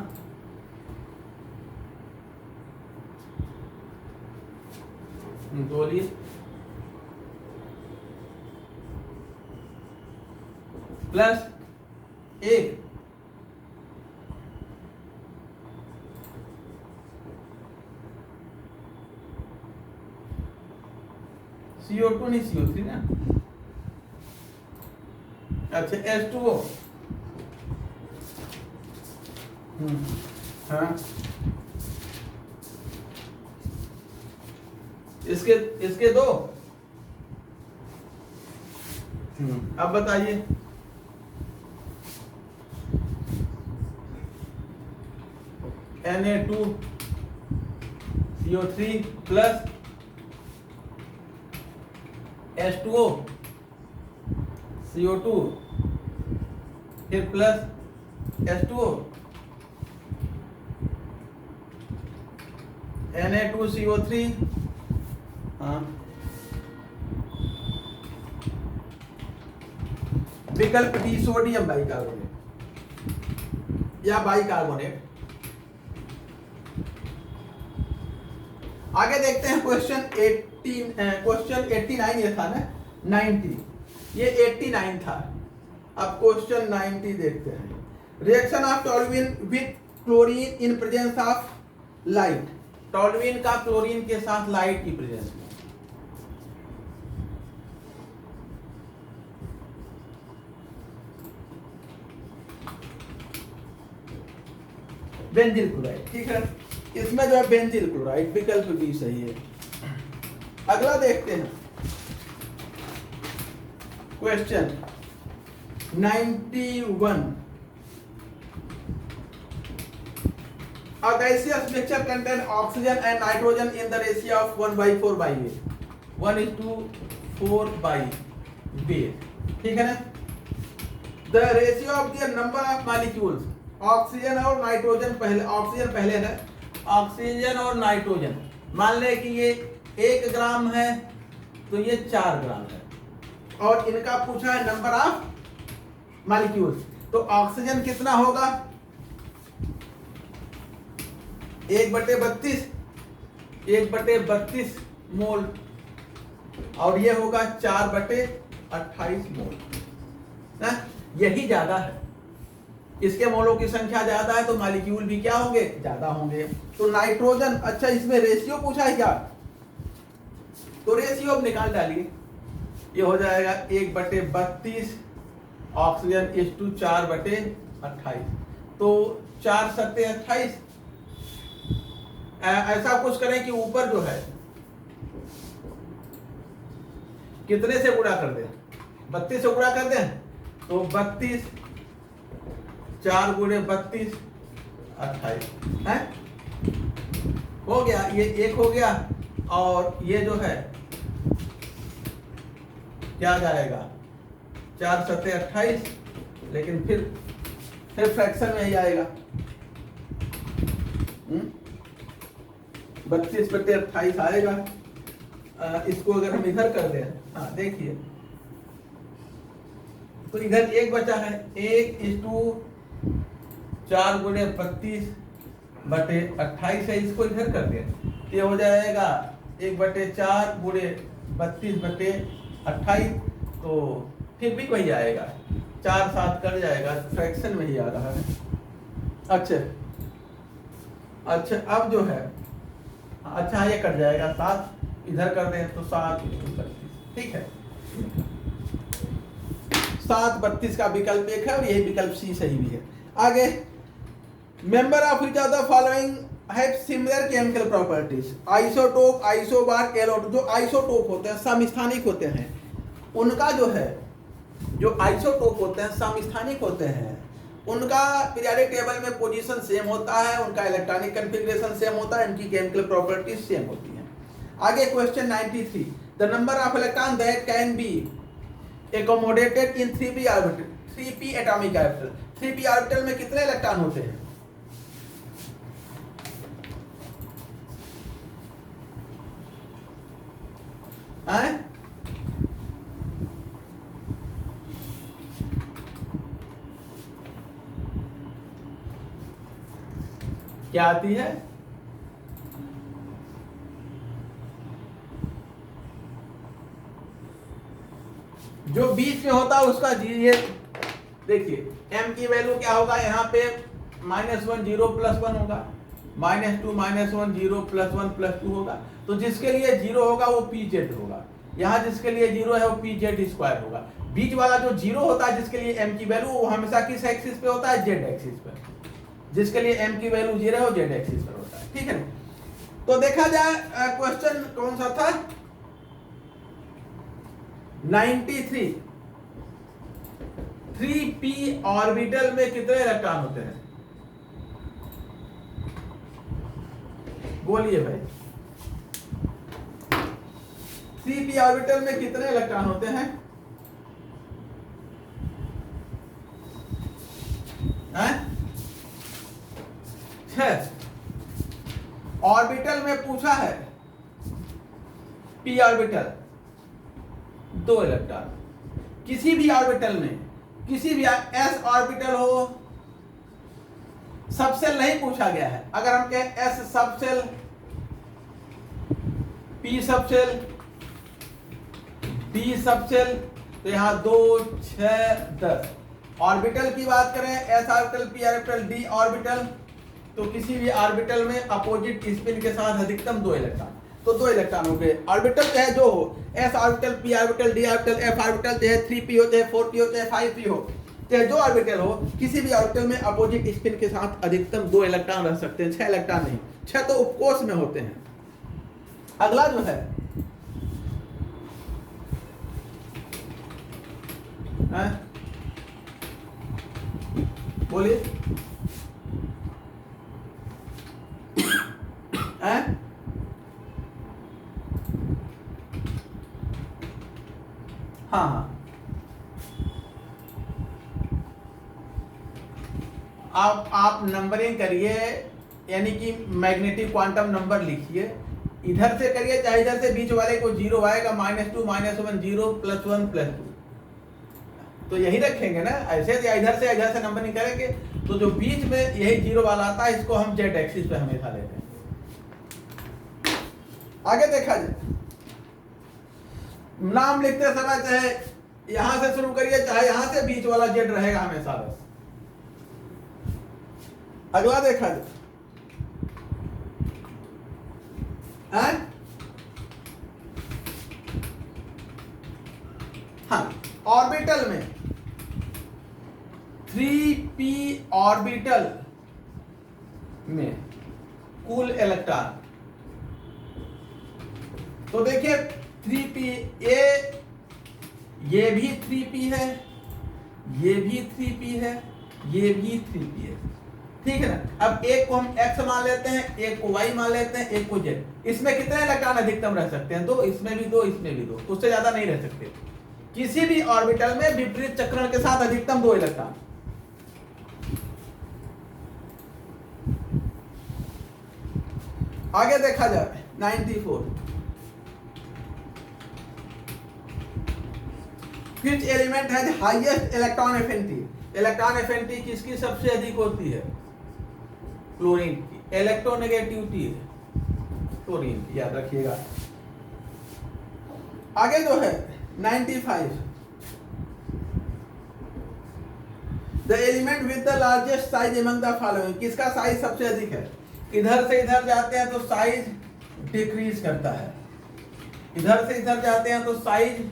बोलिए। प्लस एक CO2 नहीं CO3 ना। अच्छा H2O। हाँ इसके दो। अब बताइए Na2CO3 प्लस H2O CO2 फिर प्लस H2O Na2CO3। हाँ विकल्प डी सोडियम बाइकार्बोनेट या बाइकार्बोनेट। आगे देखते हैं क्वेश्चन 89 ये था ना, 90 ये 89 था। अब क्वेश्चन 90 देखते हैं। Reaction of toluene with chlorine in presence of light. Toluene का क्लोरीन के साथ लाइट की प्रेजेंस में। बेंजील क्लोराइड, ठीक है। इसमें जो है बेंजील क्लोराइड, विकल्प बी सही है। अगला देखते हैं question 91। A gaseous mixture contain oxygen and nitrogen in the ratio of 1/4/8, 1:4/8, ठीक है ना। The ratio of the number of molecules, oxygen और नाइट्रोजन पहले, ऑक्सीजन पहले है, ऑक्सीजन और नाइट्रोजन मान ले कि ये 1 ग्राम है तो ये 4 ग्राम है, और इनका पूछा है नंबर ऑफ मॉलिक्यूल्स। तो ऑक्सीजन कितना होगा? 1/32, 1/32 मोल, और ये होगा 4/28 मोल। यही ज्यादा है, इसके मोलों की संख्या ज्यादा है तो मॉलिक्यूल भी क्या होंगे? ज्यादा होंगे। तो नाइट्रोजन, अच्छा इसमें रेशियो पूछा है क्या? तो रेशियो अब निकाल डालिए, ये हो जाएगा 1/32 ऑक्सीजन इज टू 4/28, तो 4×7=28। ऐसा कुछ करें कि ऊपर जो है कितने से गुणा कर दें? 32 से गुणा कर दें, तो 32 4 × 32 28 है, हो गया। ये 1 हो गया, और ये जो है क्या जाएगा? 4×7=28, लेकिन फिर फ्रैक्शन में ही आएगा। 32/28 आएगा। इसको अगर हम इधर कर दें, हाँ देखिए, तो इधर 1 बचा है, 1:4/32/28 है, इसको इधर कर दें, ये हो जाएगा 1/4 × 32/28, तो फिर भी वही आएगा, 4×7 कट जाएगा, फ्रैक्शन में ही आ रहा है। अच्छा, अब जो है, अच्छा ये कट जाएगा 7, इधर कर दें तो 7 32, ठीक है। 7 32 का विकल्प एक है और यही विकल्प सी सही भी है। आगे, member of which of the following have similar chemical properties, isotope, isobar, allotrope. जो आइसोटोप होते हैं समस्थानिक होते हैं, उनका जो है, जो आइसोटोप होते हैं समस्थानिक होते हैं, उनका पीरियोडिक टेबल में पोजीशन सेम होता है, उनका इलेक्ट्रॉनिक कॉन्फ़िगरेशन सेम होता है, उनकी केमिकल प्रॉपर्टीज सेम होती हैं। आगे question 93, the number of electron that can be accommodated in 3p orbital, 3p atomic orbital। 3p orbital में कितने इलेक्ट्रॉन होते हैं? हैं? क्या आती है? जो बीच में होता है उसका ये देखिए, m की वैल्यू क्या होगा, यहाँ पे -1 0 +1 होगा, -2 -1 0 +1 +2 होगा। तो जिसके लिए 0 होगा वो pz होगा, यहाँ जिसके लिए 0 है वो pz² होगा। बीच वाला जो 0 होता है जिसके लिए m की वैल्यू, वो हमेशा किस एक्सिस पे होता है? z एक्सिस पे। जिसके लिए m की वैल्यू 0 है वो z एक्सिस पर होता है, ठीक है। तो देखा जाए क्वेश्चन कौन सा था? 93, 3p ऑर्बिटल में कितने इलेक्ट्रॉन होते हैं? बोलिए भाई, 3p ऑर्बिटल में कितने इलेक्ट्रॉन होते हैं? हैं? 6। ऑर्बिटल में पूछा है, p ऑर्बिटल 2 इलेक्ट्रॉन। किसी भी ऑर्बिटल में, किसी भी s ऑर्बिटल हो, सबसेल नहीं पूछा गया है। अगर हम कहें s subshell, p subshell, d subshell, तो यहां 2 6 10। ऑर्बिटल की बात करें, s orbital, p orbital, d orbital, तो किसी भी ऑर्बिटल में अपोजिट स्पिन के साथ अधिकतम 2 इलेक्ट्रॉन। तो 2 इलेक्ट्रॉन हो गए। ऑर्बिटल चाहे जो हो, s orbital, p orbital, d orbital, f orbital, चाहे 3p हो, चाहे 4p हो, चाहे 5p हो, चाहे जो ऑर्बिटल हो, किसी भी ऑर्बिटल में अपोजिट स्पिन के साथ अधिकतम 2 इलेक्ट्रॉन रह सकते हैं, 6 इलेक्ट्रॉन नहीं। 6 तो उपकोष में होते हैं। अगला जो है, बोलिए, हाँ, आप नंबरिंग करिए, यानी कि मैग्नेटिक क्वांटम नंबर लिखिए। इधर से करिए चाहे इधर से, बीच वाले को 0 आएगा, -2 -1 0 +1 +2, तो यही रखेंगे ना। ऐसे या इधर से नंबरिंग करेंगे, तो जो बीच में यही 0 वाला आता है, इसको हम z एक्सिस पे हमेशा लेते हैं। आगे देखा जाए, नाम लिखते समय चाहे यहां से शुरू करिए, चाहे यहां से, बीच वाला z रहेगा हमेशा बस। अगला देखा जाए, हाँ, ऑर्बिटल में 3p ऑर्बिटल में कुल इलेक्ट्रॉन, तो देखिए 3p, ये भी 3p है, ये भी 3p है, ये भी 3p है, ठीक है ना। अब एक को हम x मान लेते हैं, एक को y मान लेते हैं, एक को z। इसमें कितने इलेक्ट्रॉन अधिकतम रह सकते हैं? 2। इसमें भी 2, इसमें भी 2, उससे ज्यादा नहीं रह सकते। किसी भी ऑर्बिटल में विपरीत चक्रण के साथ अधिकतम 2 इलेक्ट्रॉन। आगे देखा जाए 94, which element has highest electron affinity? Electron affinity किसकी सबसे अधिक होती है? क्लोरीन की। इलेक्ट्रोनेगेटिविटी क्लोरीन की, याद रखिएगा। आगे जो है 95, the element with the largest size among the following, किसका साइज सबसे अधिक है? इधर से इधर जाते हैं तो साइज डिक्रीज करता है, इधर से इधर जाते हैं तो साइज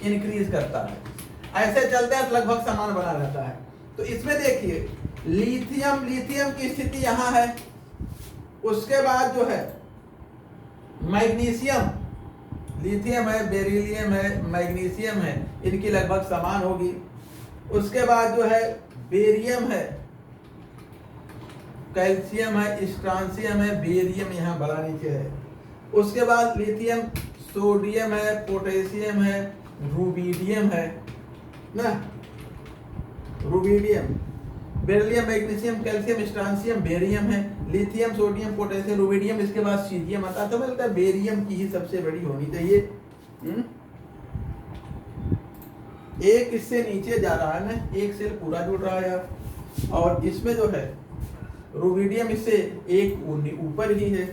इंक्रीज करता है, ऐसे चलते हैं तो लगभग समान बना रहता है। तो इसमें देखिए लिथियम की स्थिति यहां है, उसके बाद जो है मैग्नीशियम, लिथियम है, बेरिलियम है, मैग्नीशियम है, इनकी लगभग समान होगी। उसके बाद जो है बेरियम है, कैल्शियम है, स्ट्रांसियम है, बेरियम यहाँ बड़ा नीचे है। उसके बाद लिथियम, सोडियम है, पोटेशियम है, रुबिडियम है ना, rubidium, beryllium, magnesium, calcium, strontium, barium है, लिथियम, सोडियम, पोटेशियम, रुबिडियम, इसके बाद सीजियम आता है। तो मिलता है बेरियम की ही सबसे बड़ी होनी चाहिए। एक इससे नीचे जा रहा है ना, एक सेल पूरा जुड़ रहा है, और इसमें जो है रुबिडियम इससे एक ऊपर ही है,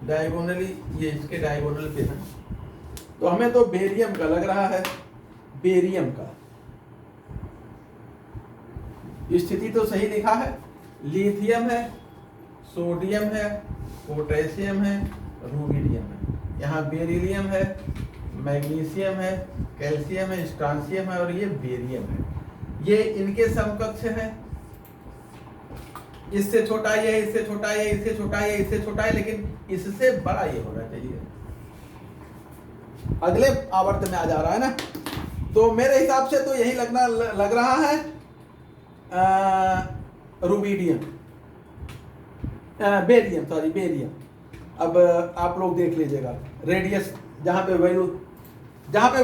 डायगोनली ये इसके डायगोनल पे है। तो हमें तो बेरियम का लग रहा है, बेरियम का स्थिति तो सही लिखा है, लिथियम है, सोडियम है, पोटेशियम है, रुबिडियम है, यहाँ बेरिलियम है, मैग्नीशियम है, कैल्शियम है, स्ट्रांसियम है, और ये बेरियम है। ये इनके समकक्ष है, इससे छोटा ये, इससे छोटा ये, इससे छोटा ये, इससे छोटा है, लेकिन इससे बड़ा ये होना चाहिए। अगले आवर्त में आ जा रहा है ना, तो मेरे हिसाब से तो यही लग रहा है रुबिडियम, बेरियम, सॉरी बेरियम। अब आप लोग देख लीजिएगा रेडियस जहां पे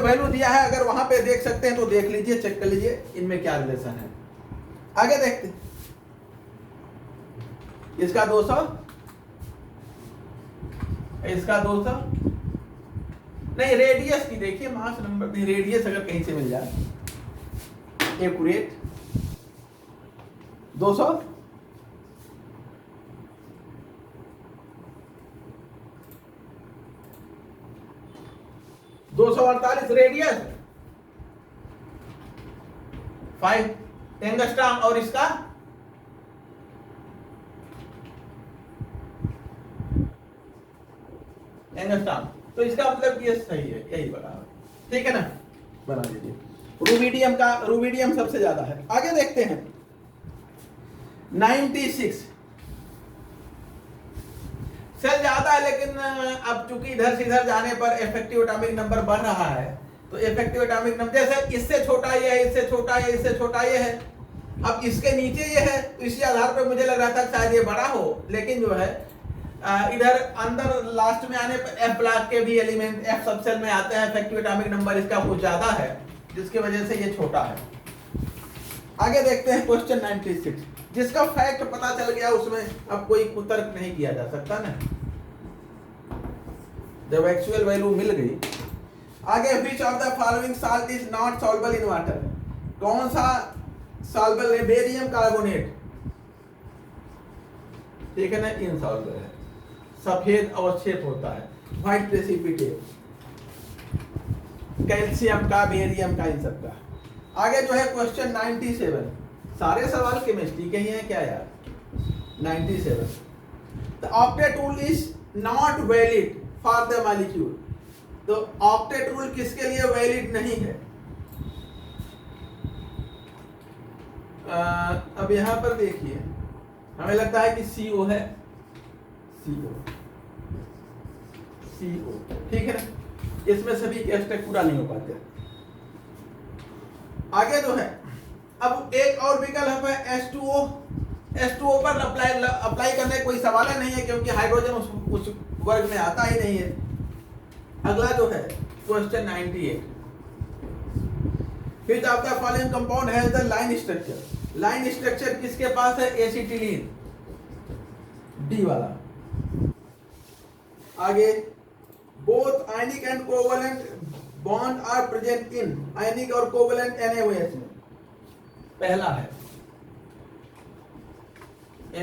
वैल्यू दिया है, अगर वहां पे देख सकते हैं तो देख लीजिए, चेक कर लीजिए इनमें क्या रिलेशन है। आगे देखते हैं, इसका 200, इसका 200 नहीं, रेडियस की देखिए, मास नंबर नहीं, रेडियस अगर कहीं से मिल जाए एक्यूरेट 200, रेडियस 5 एंगस्ट्रॉम, और इसका एंगस्ट्रॉम, तो इसका मतलब कि ये सही है, यही बराबर, ठीक है ना, बना दीजिए। रुबिडियम सबसे ज्यादा है। आगे देखते हैं 96, सेल ज्यादा है, लेकिन अब चूंकि इधर से इधर जाने पर इफेक्टिव एटॉमिक नंबर बढ़ रहा है, तो इफेक्टिव एटॉमिक नंबर जैसे इससे छोटा ये है, इससे छोटा ये, इससे छोटा ये है, अब इसके नीचे ये है, तो इसी आधार पर मुझे लग रहा था शायद ये बड़ा हो, लेकिन जो है इधर अंदर लास्ट में आने पर एफ ब्लॉक के भी एलिमेंट एफ सबसेल में आते हैं, इफेक्टिव एटॉमिक नंबर इसका कुछ ज्यादा है, जिसकी वजह से ये छोटा है। आगे देखते हैं क्वेश्चन 96, जिसका फैक्ट पता चल गया, उसमें अब कोई कुतर्क नहीं किया जा सकता ना, जब एक्चुअल वैल्यू मिल गई। आगे which of the following salt is not soluble in water, कौन सा सॉल्युबल है, बेरियम कार्बोनेट, ठीक है ना, इनसॉल्युबल है, सफेद अवक्षेप होता है, व्हाइट प्रेसिपिटेट, कैल्शियम का, बेरियम का, इन सब का। आगे जो है क्वेश्चन 97, सारे सवाल केमिस्ट्री के ही हैं क्या यार। 97, the octet rule is not valid for the molecule, तो ऑक्टेट रूल किसके लिए वैलिड नहीं है। अब यहां पर देखिए, हमें लगता है कि CO है, CO, ठीक है ना, इसमें सभी के स्टेप पूरा नहीं हो पाते। आगे जो है, अब एक और विकल्प है H2O पर अप्लाई करने कोई सवाल नहीं है, क्योंकि हाइड्रोजन उस वर्ग में आता ही नहीं है। अगला जो है question 98, which of the following compound has the line structure, line structure किसके पास है, एसिटिलीन, डी वाला। आगे both ionic and covalent bond are present in, ionic और कोवैलेंट NaOH में, पहला है Na,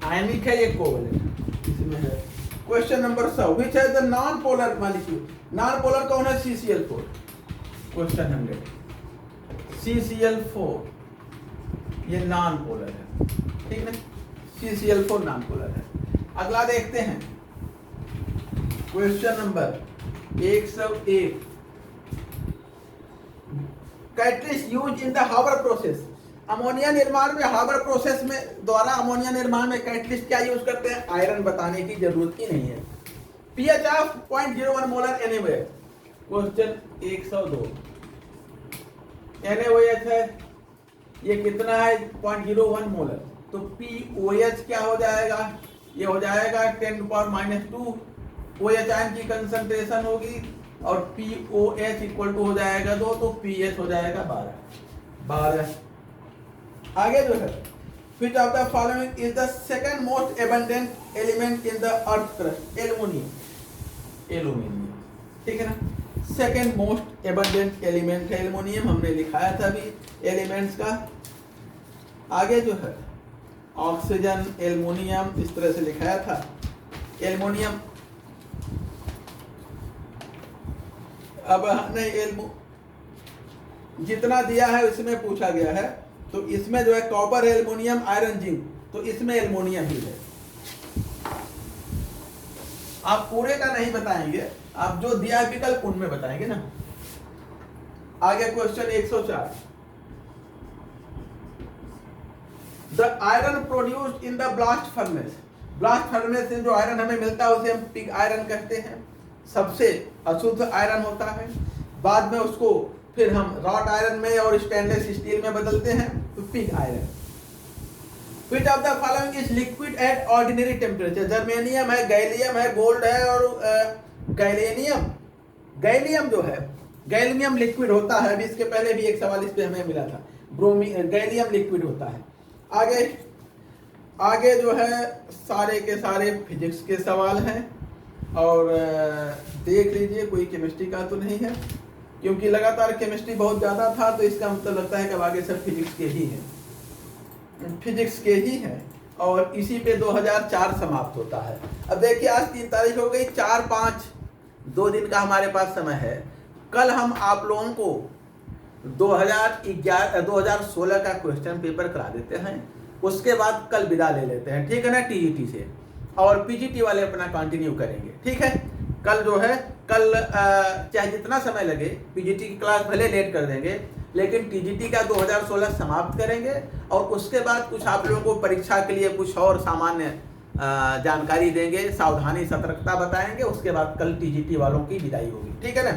आयनिक है, ये कोवैलेंट इसमें है। क्वेश्चन नंबर 100, व्हिच है the non polar molecule, non polar कौन है, CCl4, क्वेश्चन 100, CCl4 ये नॉन पोलर है, ठीक ना। CCl4 नॉन पोलर है। अगला देखते हैं question number 101। Catalyst use in the Haber process. Ammonia निर्माण में, हाबर प्रोसेस में द्वारा अमोनिया निर्माण में कैटलिस्ट क्या यूज करते हैं? आयरन बताने की जरूरत ही नहीं है। pH of 0.01 molar NaOH। Question 102। NaOH है, ये कितना है? 0.01 मोलर। तो POH क्या हो जाएगा? ये हो जाएगा 10⁻⁻2। OH आयन की कंसंट्रेशन होगी और POH इक्वल टू हो जाएगा 2, तो pH हो जाएगा 12। आगे जो है, which of the following is the second most abundant element in the earth crust? Aluminium, ठीक है ना। सेकेंड मोस्ट एबंडेंट एलिमेंट है एल्युमिनियम, हमने लिखाया था अभी एलिमेंट्स का। आगे जो है ऑक्सीजन, एल्युमिनियम, इस तरह से लिखाया था। एल्युमिनियम अब नहीं, जितना दिया है उसमें पूछा गया है, तो इसमें जो है कॉपर, एल्युमिनियम, आयरन, जिंक, तो इसमें एल्युमिनियम ही है। आप पूरे का नहीं बताएंगे, आप जो दिया है विकल्प उनमें बताएंगे ना। आगे question 104। The iron produced in the blast furnace. Blast furnace से जो आयरन हमें मिलता है उसे हम पिग आयरन कहते हैं। सबसे अशुद्ध आयरन होता है, बाद में उसको फिर हम रॉट आयरन में और स्टेनलेस स्टील में बदलते हैं, तो pig iron. Which of the following is liquid at ordinary temperature? Germanium है, गैलियम है, गोल्ड है और गैलेनियम। गैलियम जो है, गैलियम लिक्विड होता है। अभी इसके पहले भी एक सवाल इस पे हमें मिला था। गैलियम लिक्विड होता है। आगे जो है सारे के सारे फिजिक्स के सवाल हैं, और देख लीजिए कोई केमिस्ट्री का तो नहीं है, क्योंकि लगातार केमिस्ट्री बहुत ज़्यादा था, तो इसका मतलब लगता है कि अब आगे सब फिजिक्स के ही हैं, फिजिक्स के ही हैं, और इसी पे 2004 समाप्त होता है। अब देखिए आज 3 तारीख हो गई, 4, 5 2 दिन का हमारे पास समय है। कल हम आप लोगों को 2016 का क्वेश्चन पेपर करा देते हैं, उसके बाद कल विदा ले लेते हैं, ठीक है ना, टीईटी से, और पीजीटी वाले अपना कंटिन्यू करेंगे, ठीक है। कल जो है, कल चाहे जितना समय लगे, पीजीटी की क्लास भले लेट कर देंगे, लेकिन टीजीटी का 2016 समाप्त करेंगे, और उसके बाद कुछ आप लोगों को परीक्षा के लिए कुछ और सामान्य जानकारी देंगे, सावधानी सतर्कता बताएंगे, उसके बाद कल टीजीटी वालों की विदाई होगी, ठीक है ना।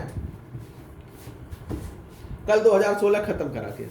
कल 2016 खत्म करा के